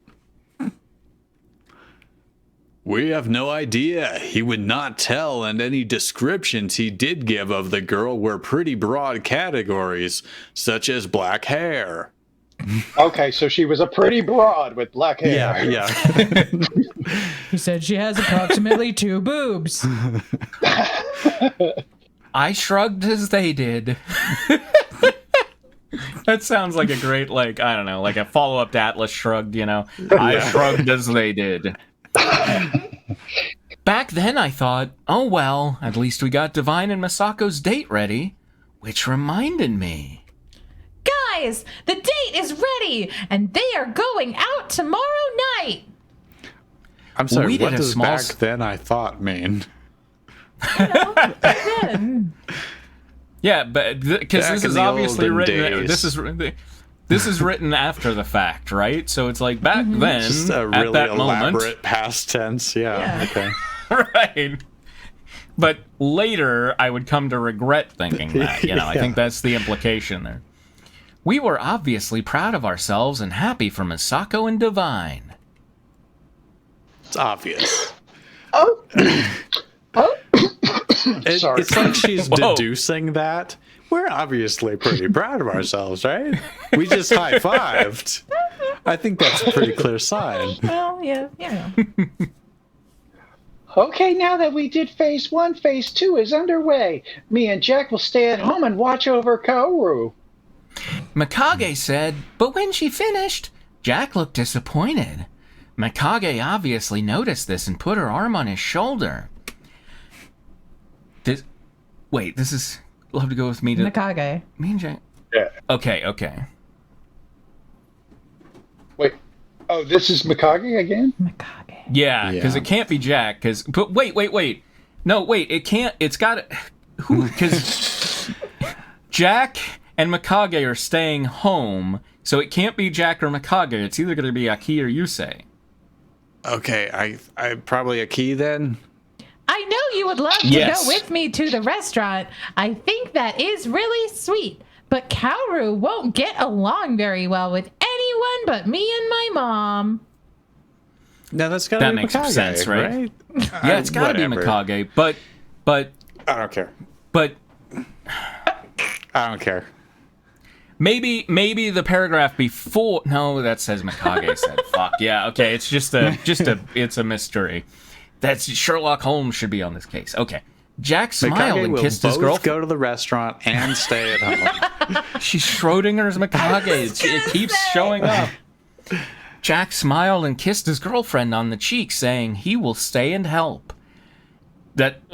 We have no idea. He would not tell, and any descriptions he did give of the girl were pretty broad categories, such as black hair. Okay, so she was a pretty broad with black hair. Yeah. He said she has approximately 2 boobs. I shrugged as they did. That sounds like a great, like a follow-up to Atlas Shrugged, I shrugged as they did. Back then I thought, oh well, at least we got Divine and Masako's date ready. Which reminded me. Guys, the date is ready, and they are going out tomorrow night. I'm sorry, We did what a does small back then I thought mean? Yeah, but because Back this in is the obviously olden written. days. This is written after the fact, right? So it's like back then, Just a at really that elaborate moment, past tense. Yeah. Okay. right? But later, I would come to regret thinking that. You know, I think that's the implication there. We were obviously proud of ourselves and happy for Misako and Divine. It's obvious. Oh. Sorry. It's like she's Whoa. deducing that. We're obviously pretty proud of ourselves, right? We just high-fived. I think that's a pretty clear sign. Well, yeah. Okay, now that we did phase 1, phase 2 is underway. Me and Jack will stay at home and watch over Kaoru. Mikage said, but when she finished, Jack looked disappointed. Mikage obviously noticed this and put her arm on his shoulder. This is... You'll have to go with me to... Mikage. Me and Jack... Yeah. Okay. Wait. Oh, this is Mikage again? Mikage. Yeah, because Yeah. it can't be Jack, because... But wait. No, wait, it can't... It's got... Who... Because Jack and Mikage are staying home, so it can't be Jack or Mikage. It's either going to be Aki or Yusei. Okay, I probably a key then. I know you would love to Yes. go with me to the restaurant. I think that is really sweet. But Kaoru won't get along very well with anyone but me and my mom. No, that's gotta That be makes Mikage, sense, right? right? Yeah, it's got to be Whatever. Mikage, but I don't care. I don't care. maybe the paragraph before... No, that says Mikage said. Fuck, yeah, okay, it's it's a mystery. That's Sherlock Holmes should be on this case. Okay. Jack smiled Mikage and will kissed his both girlfriend. go to the restaurant and stay at home. She's Schrodinger's Mikage. It keeps showing up. Jack smiled and kissed his girlfriend on the cheek, saying he will stay and help.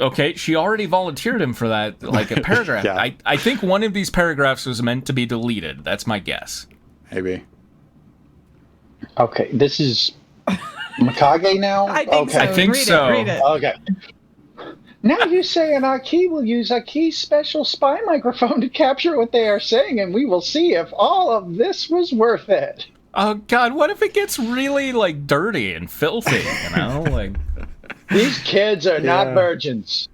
Okay, she already volunteered him for that, like a paragraph. Yeah. I think one of these paragraphs was meant to be deleted. That's my guess. Maybe. Okay, this is Mikage now? I think so. I think read so. It, read it. Okay. Now you say an Aki will use Aki's special spy microphone to capture what they are saying, and we will see if all of this was worth it. Oh, God, what if it gets really, like, dirty and filthy, you know? Like... These kids are not virgins.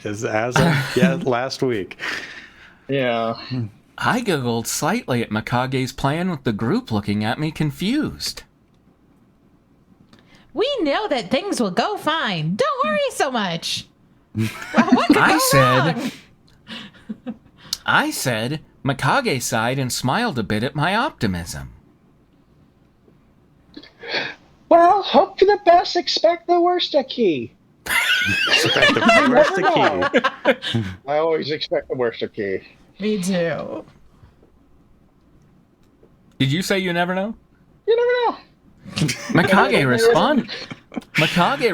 As of last week. Yeah. I giggled slightly at Mikage's plan with the group looking at me confused. We know that things will go fine. Don't worry so much. Well, what could go wrong? I said, Mikage sighed and smiled a bit at my optimism. Well, hope for the best, expect the worst, Aki. Expect the worst to key. I always expect the worst, Aki. Me too. Did you say you never know? You never know. Mikage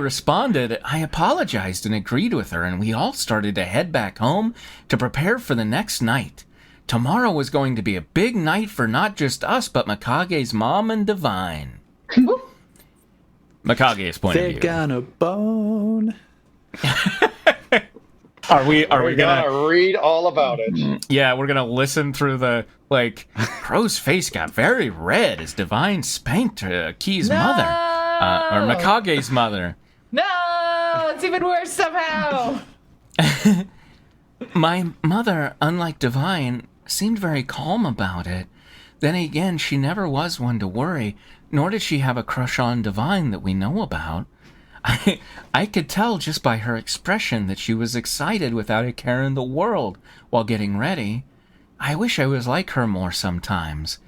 responded, I apologized and agreed with her, and we all started to head back home to prepare for the next night. Tomorrow was going to be a big night for not just us, but Mikage's mom and Divine. Mikage's point of They're view. gonna bone. Are we We're gonna read all about it. Yeah, we're gonna listen through the, like, Crow's face got very red as Divine spanked Key's mother. Or Mikage's mother. No, it's even worse somehow. My mother, unlike Divine, seemed very calm about it. Then again, she never was one to worry, nor did she have a crush on Divine that we know about. I could tell just by her expression that she was excited without a care in the world while getting ready. I wish I was like her more sometimes.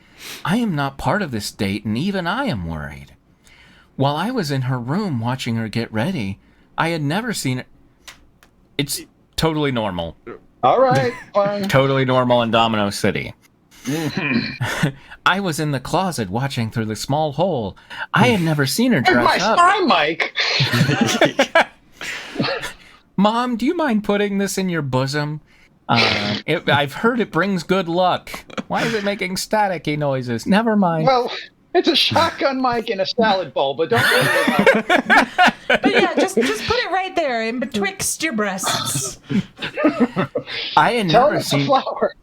I am not part of this date, and even I am worried. While I was in her room watching her get ready, I had never seen it. It's totally normal. All right, fine. Totally normal in Domino City. I was in the closet watching through the small hole. I had never seen her And dress my up. spy mic. Mom, do you mind putting this in your bosom? I've heard it brings good luck. Why is it making staticky noises? Never mind. Well, It's a shotgun mic in a salad bowl, but don't worry about it. But yeah, just put it right there in betwixt your breasts. I had Tell never it's a seen. flower.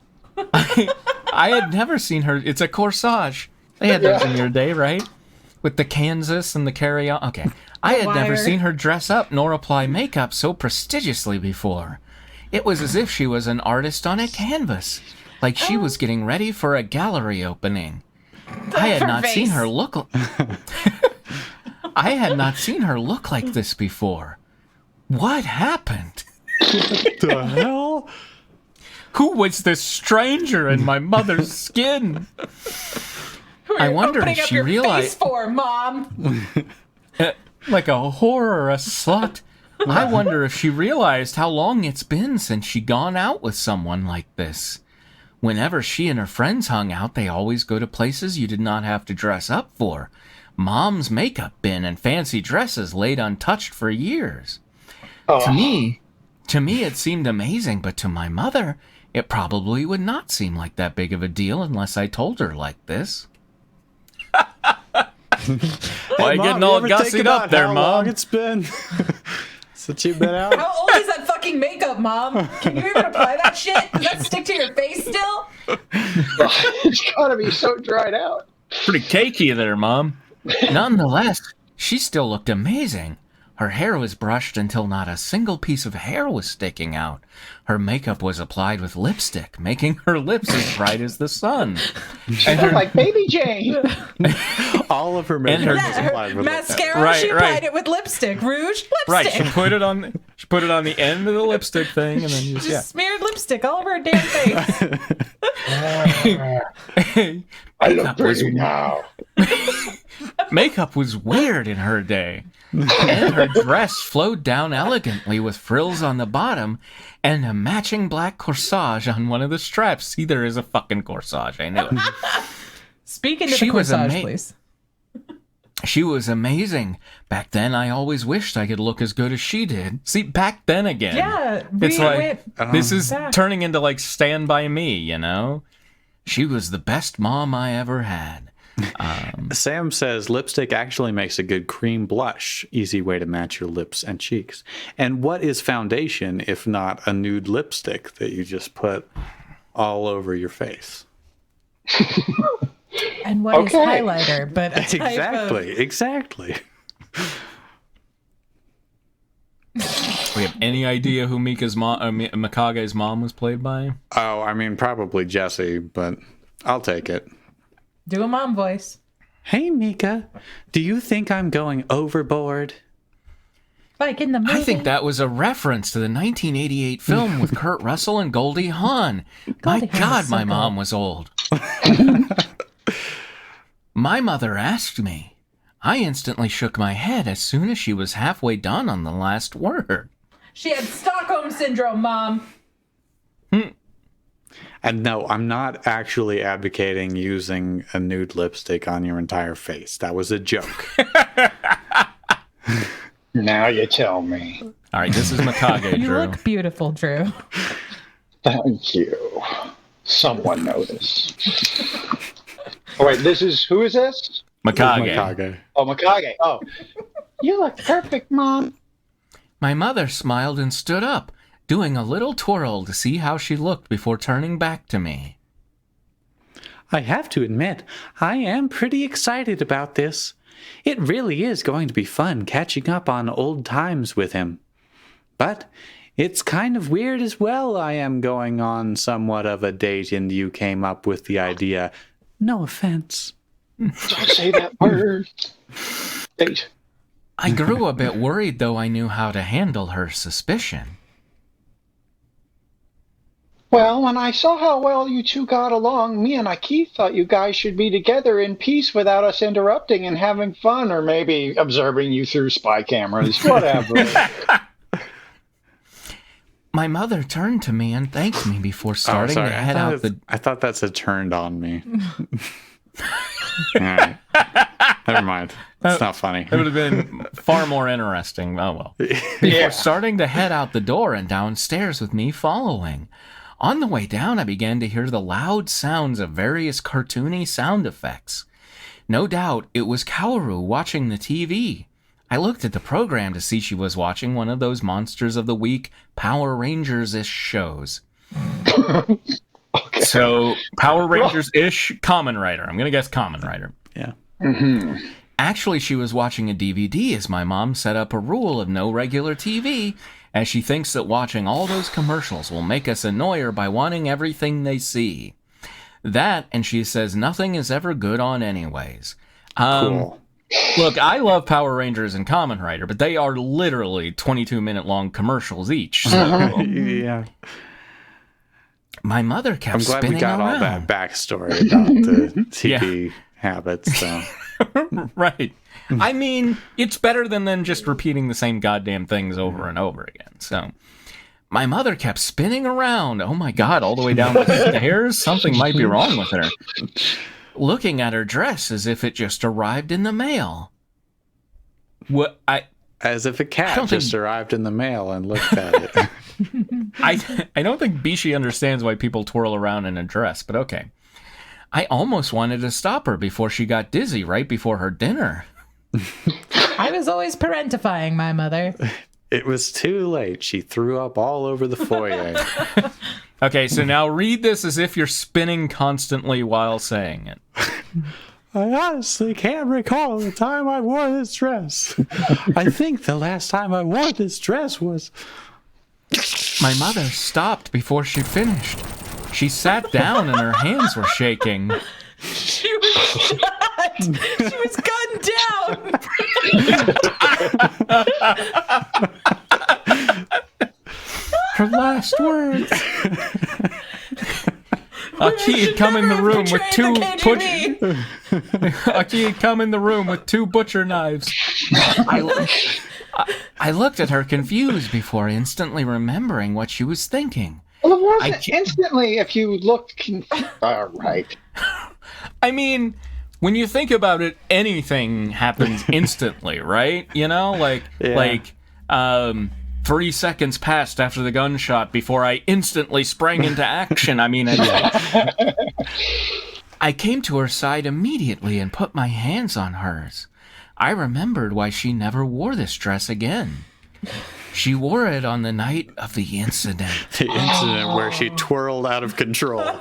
I had never seen her. It's a corsage. They had those in your day, right? With the Kansas and the carry-on. Okay. I had never seen her dress up nor apply makeup so prestigiously before. It was as if she was an artist on a canvas, like she was getting ready for a gallery opening. I had not seen her look. I had not seen her look like this before. What happened? The hell? Who was this stranger in my mother's skin? I wonder if she realized. For Mom. Like a whore or a slut. I wonder if she realized how long it's been since she gone out with someone like this. Whenever she and her friends hung out, they always go to places you did not have to dress up for. Mom's makeup bin and fancy dresses laid untouched for years. To me, it seemed amazing, but to my mother, it probably would not seem like that big of a deal unless I told her like this. Why Mom, getting all you ever think gussied up about there, how Mom? long it's been since you've been out? How old is that fucking makeup, Mom? Can you even apply that shit? Does that stick to your face still? It's gotta be so dried out. Pretty cakey there, Mom. Nonetheless, she still looked amazing. Her hair was brushed until not a single piece of hair was sticking out. Her makeup was applied with lipstick, making her lips as bright as the sun. She looked like Baby Jane. All of her makeup was applied with Mascara, she applied it with lipstick. Rouge, lipstick. Right, she put it on the end of the lipstick thing, and then just smeared lipstick all over her damn face. I look pretty now. Makeup was weird in her day. And her dress flowed down elegantly with frills on the bottom and a matching black corsage on one of the straps. See, there is a fucking corsage. I knew it. Speaking of the corsage, please. She was amazing. Back then, I always wished I could look as good as she did. See, back then again. Yeah. It's like, this is turning into like Stand By Me, you know? She was the best mom I ever had. Sam says lipstick actually makes a good cream blush. Easy way to match your lips and cheeks. And what is foundation if not a nude lipstick that you just put all over your face? And what is highlighter? But exactly. We have any idea who Mika's mom, Mikage's mom was played by? Oh, I mean, probably Jessie, but I'll take it. Do a mom voice. Hey, Mika, do you think I'm going overboard? Like in the movie. I think that was a reference to the 1988 film with Kurt Russell and Goldie Hawn. My God, my mom was old. My mother asked me. I instantly shook my head as soon as she was halfway done on the last word. She had Stockholm Syndrome, Mom. And no, I'm not actually advocating using a nude lipstick on your entire face. That was a joke. Now you tell me. All right, this is Mikage, Drew. You look beautiful, Drew. Thank you. Someone noticed. Oh, wait, who is this? Mikage. Oh, Mikage. Oh, you look perfect, Mom. My mother smiled and stood up, doing a little twirl to see how she looked before turning back to me. I have to admit, I am pretty excited about this. It really is going to be fun catching up on old times with him. But it's kind of weird as well. I am going on somewhat of a date and you came up with the idea. No offense. Don't say that word. Date. I grew a bit worried, though I knew how to handle her suspicion. Well, when I saw how well you two got along, me and Keith thought you guys should be together in peace without us interrupting and having fun, or maybe observing you through spy cameras, whatever. My mother turned to me and thanked me before starting to head out the... I thought that said turned on me. All right. Never mind. It's not funny. It would have been far more interesting. Oh, well. Before starting to head out the door and downstairs with me following. On the way down, I began to hear the loud sounds of various cartoony sound effects. No doubt it was Kaoru watching the TV. I looked at the program to see she was watching one of those Monsters of the Week Power Rangers-ish shows. So, Power Rangers-ish, Kamen Rider. I'm going to guess Kamen Rider. Yeah. Actually, she was watching a DVD as my mom set up a rule of no regular TV, as she thinks that watching all those commercials will make us annoy her by wanting everything they see. That, and she says nothing is ever good on anyways. Cool. Look, I love Power Rangers and Kamen Rider, but they are literally 22-minute long commercials each. So. Yeah. My mother kept I'm glad spinning we got around. all that backstory about the TV habits. So. Right. I mean, it's better than just repeating the same goddamn things over and over again. So, my mother kept spinning around. Oh my God, all the way down the stairs? Something might be wrong with her. Looking at her dress as if it just arrived in the mail. As if a cat just arrived in the mail and looked at it. I don't think Bishi understands why people twirl around in a dress, but okay. I almost wanted to stop her before she got dizzy right before her dinner. I was always parentifying my mother. It was too late. She threw up all over the foyer. Okay, so now read this as if you're spinning constantly while saying it. I honestly can't recall the time I wore this dress. I think the last time I wore this dress was... My mother stopped before she finished. She sat down and her hands were shaking. She was shot. She was gunned down. Her last words. Aki had come in the room with two butcher knives. I looked at her confused before instantly remembering what she was thinking. Well, it wasn't instantly if you looked... All right. I mean, when you think about it, anything happens instantly, right? You know, 3 seconds passed after the gunshot before I instantly sprang into action. I mean, I came to her side immediately and put my hands on hers. I remembered why she never wore this dress again. She wore it on the night of the incident. The incident where she twirled out of control into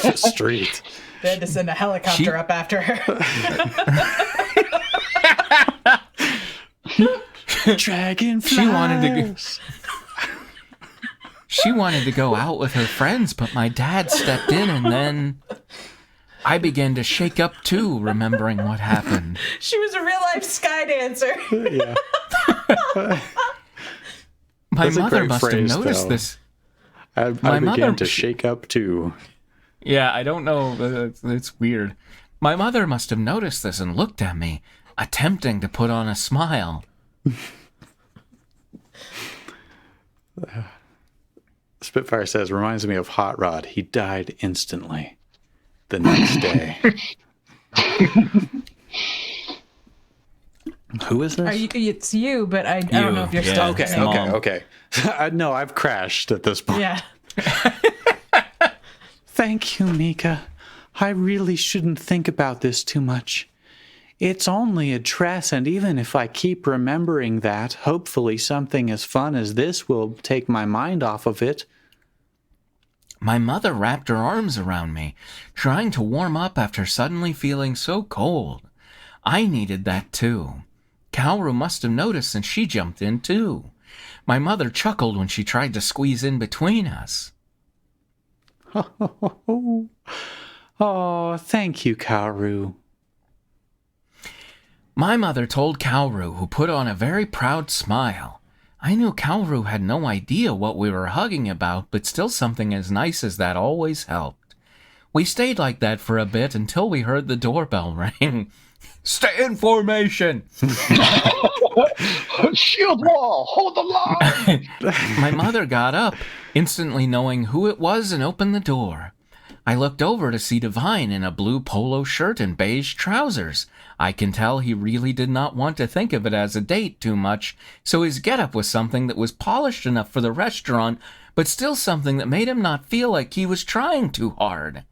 the street. They had to send a helicopter up after her. Dragonflies. She wanted to go out with her friends, but my dad stepped in and then I began to shake up too, remembering what happened. She was a real-life sky dancer. Yeah. My mother must have noticed this. I began to shake up too. Yeah, I don't know. It's weird. My mother must have noticed this and looked at me, attempting to put on a smile. Spitfire says, reminds me of Hot Rod. He died instantly the next day. Who is this? It's you, but I don't know if you're still... Okay. No, I've crashed at this point. Yeah. Thank you, Mika. I really shouldn't think about this too much. It's only a dress, and even if I keep remembering that, hopefully something as fun as this will take my mind off of it. My mother wrapped her arms around me, trying to warm up after suddenly feeling so cold. I needed that too. Kaoru must have noticed and she jumped in too. My mother chuckled when she tried to squeeze in between us. Oh, thank you, Kaoru. My mother told Kaoru, who put on a very proud smile. I knew Kaoru had no idea what we were hugging about, but still something as nice as that always helped. We stayed like that for a bit until we heard the doorbell ring. Stay in formation! Shield wall! Hold the line! My mother got up, instantly knowing who it was, and opened the door. I looked over to see Divine in a blue polo shirt and beige trousers. I can tell he really did not want to think of it as a date too much, so his getup was something that was polished enough for the restaurant, but still something that made him not feel like he was trying too hard.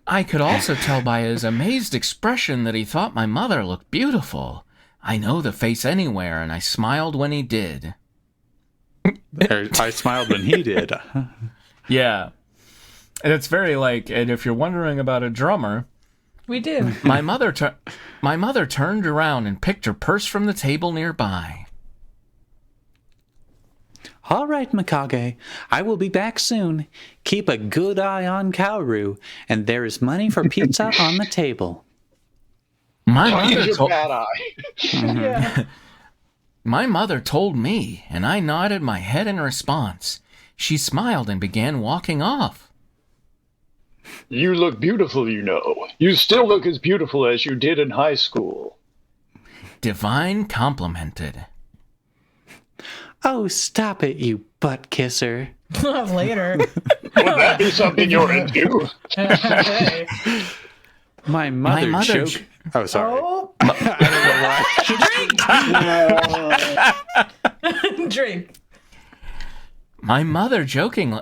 I could also tell by his amazed expression that he thought my mother looked beautiful. I know the face anywhere, and I smiled when he did. I smiled when he did. Yeah. And it's very like, and if you're wondering about a drummer, We do. my mother turned around and picked her purse from the table nearby. All right, Mikage. I will be back soon. Keep a good eye on Kaoru, and there is money for pizza on the table. He's a bad eye. Yeah. My mother told me, and I nodded my head in response. She smiled and began walking off. You look beautiful, you know. You still look as beautiful as you did in high school. Divine complimented. Oh, stop it, you butt kisser. Later. Would that be something you're into? Hey. My mother mother choked. Oh, sorry. Oh, I don't know why. drink. My mother jokingly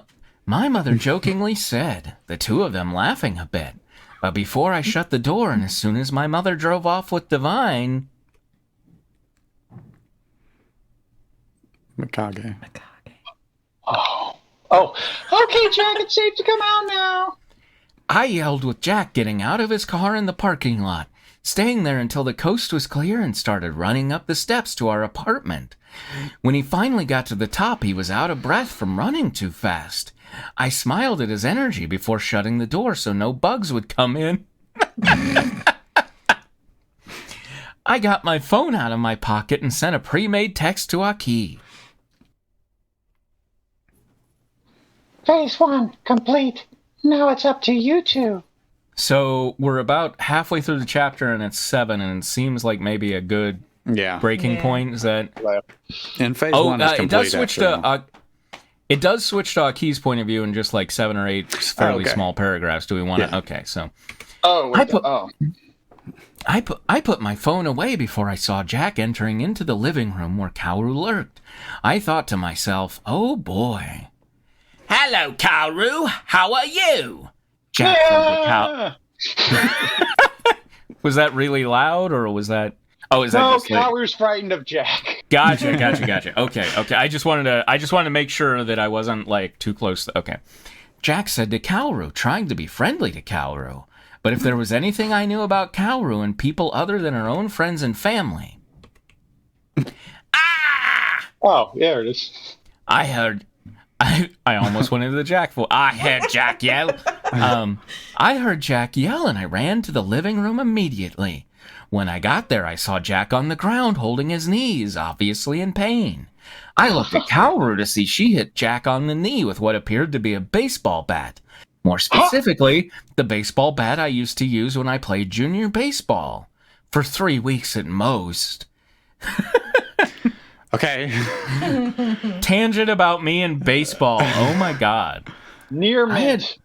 said, the two of them laughing a bit. But before I shut the door, and as soon as my mother drove off with Divine... Mikage. Oh. Okay, Jack, it's safe to come out now. I yelled with Jack getting out of his car in the parking lot, staying there until the coast was clear, and started running up the steps to our apartment. When he finally got to the top, he was out of breath from running too fast. I smiled at his energy before shutting the door so no bugs would come in. I got my phone out of my pocket and sent a pre-made text to Aki. Phase 1 complete. Now it's up to you two. So we're about halfway through the chapter, and it's 7, and it seems like maybe a good Yeah. breaking point. Is that... And phase 1 is complete. it does switch to Aki's point of view in just like 7 or 8 fairly okay. small paragraphs. Do we want to? Yeah. Okay, so I put my phone away before I saw Jack entering into the living room where Kaoru lurked. I thought to myself, oh boy. Hello, Kaoru. How are you? Jack Was that really loud, or was that... Oh, is that No, just like... Kaoru's frightened of Jack. Gotcha. Okay. I just wanted to make sure that I wasn't like too close. Okay. Jack said to Kaoru, trying to be friendly to Kaoru. But if there was anything I knew about Kaoru and people other than her own friends and family... Oh, there it is. I almost went into the Jack voice. I heard Jack yell. I heard Jack yell, and I ran to the living room immediately. When I got there, I saw Jack on the ground holding his knees, obviously in pain. I looked at Kaoru to see she hit Jack on the knee with what appeared to be a baseball bat. More specifically, the baseball bat I used to use when I played junior baseball. For 3 weeks at most. Okay. Tangent about me and baseball. Oh my god. Near mint.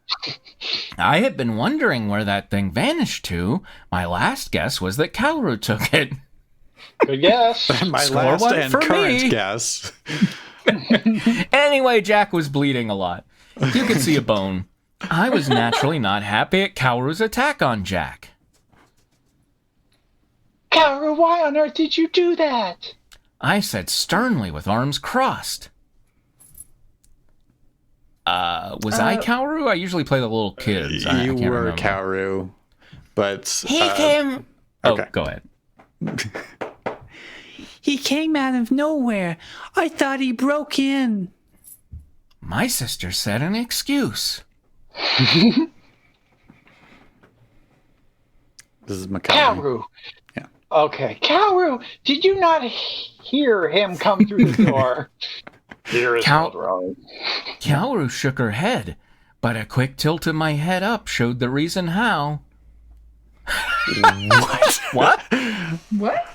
I had been wondering where that thing vanished to. My last guess was that Kaoru took it. Good guess. My Score last one and for current me. guess. Anyway, Jack was bleeding a lot. You could see a bone. I was naturally not happy at Kaoru's attack on Jack. Kaoru, why on earth did you do that? I said sternly with arms crossed. Was I Kaoru? I usually play the little kids. I You can't were remember. Kaoru, but He came... Oh, okay. go ahead. He came out of nowhere. I thought he broke in. My sister said an excuse. This is Mikage. Kaoru. Yeah. Okay. Kaoru, did you not hear him come through the door? Here is Cal- what's wrong. Kaoru shook her head, but a quick tilt of my head up showed the reason how. What? What?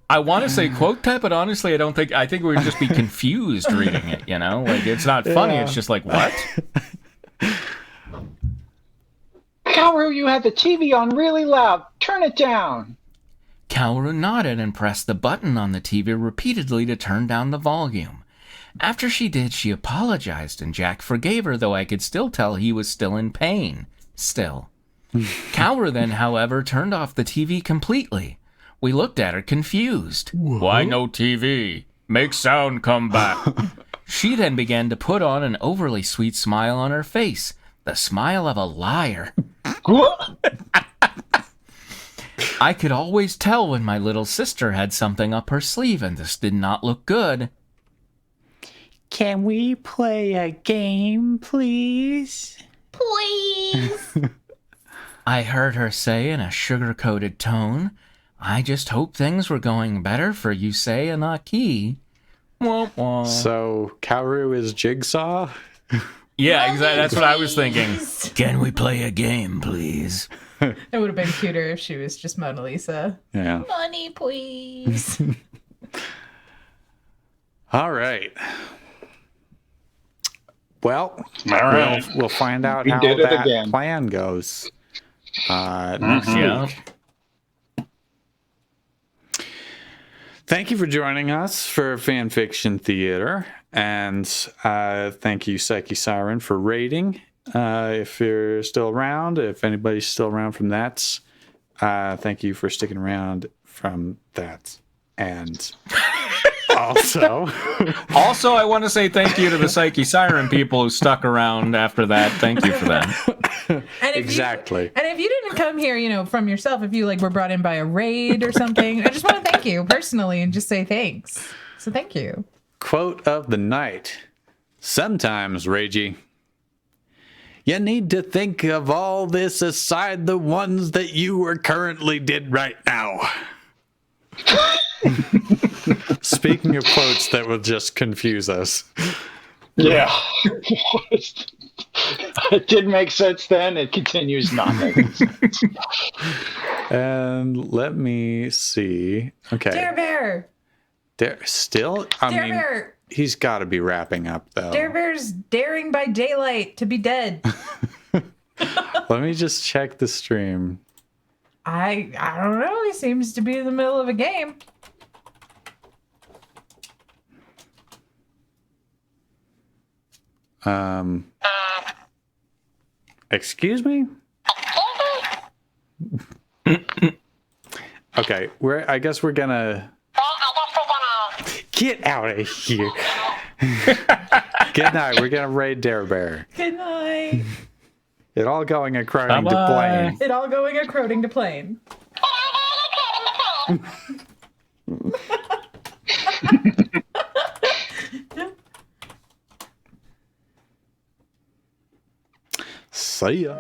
I want to say quote that, but honestly, I think we would just be confused reading it, you know? Like, it's not funny, it's just like, what? Kaoru, you had the TV on really loud. Turn it down. Kaoru nodded and pressed the button on the TV repeatedly to turn down the volume. After she did, she apologized, and Jack forgave her, though I could still tell he was still in pain. Still. Cowra then, however, turned off the TV completely. We looked at her confused. Why no TV? Make sound come back. She then began to put on an overly sweet smile on her face. The smile of a liar. I could always tell when my little sister had something up her sleeve, and this did not look good. Can we play a game, please? Please. I heard her say in a sugar-coated tone, I just hope things were going better for Yusei and Aki. Womp womp. So, Kaoru is Jigsaw? Yeah, exactly. That's what I was Please. thinking. Can we play a game, please? It would have been cuter if she was just Mona Lisa. Yeah. Money, please. All right. Well, All right. we'll find out We how did it that again. plan goes next Yeah. week. Thank you for joining us for Fanfiction Theater, and thank you, Psyche Siren, for rating. If you're still around, if anybody's still around from that, thank you for sticking around from that. And also, Also, I want to say thank you to the Psyche Siren people who stuck around after that. Thank you for that. And if exactly. And if you didn't come here, from yourself, if you were brought in by a raid or something, I just want to thank you personally and just say thanks. So thank you. Quote of the night. Sometimes, Ragey, you need to think of all this aside the ones that you are currently did right now. Speaking of quotes that will just confuse us. Yeah. It didn't make sense then. It continues not making sense. And let me see. Okay. Dare Bear! Dare still? I Dare mean, Bear! he's got to be wrapping up, though. Dare Bear's daring by daylight to be dead. Let me just check the stream. I don't know. He seems to be in the middle of a game. Excuse me? Okay, I guess we're gonna get out of here. Good night. We're gonna raid Dare Bear. Good night. It all going according to Bye-bye. plan. It all going according to plan. See ya.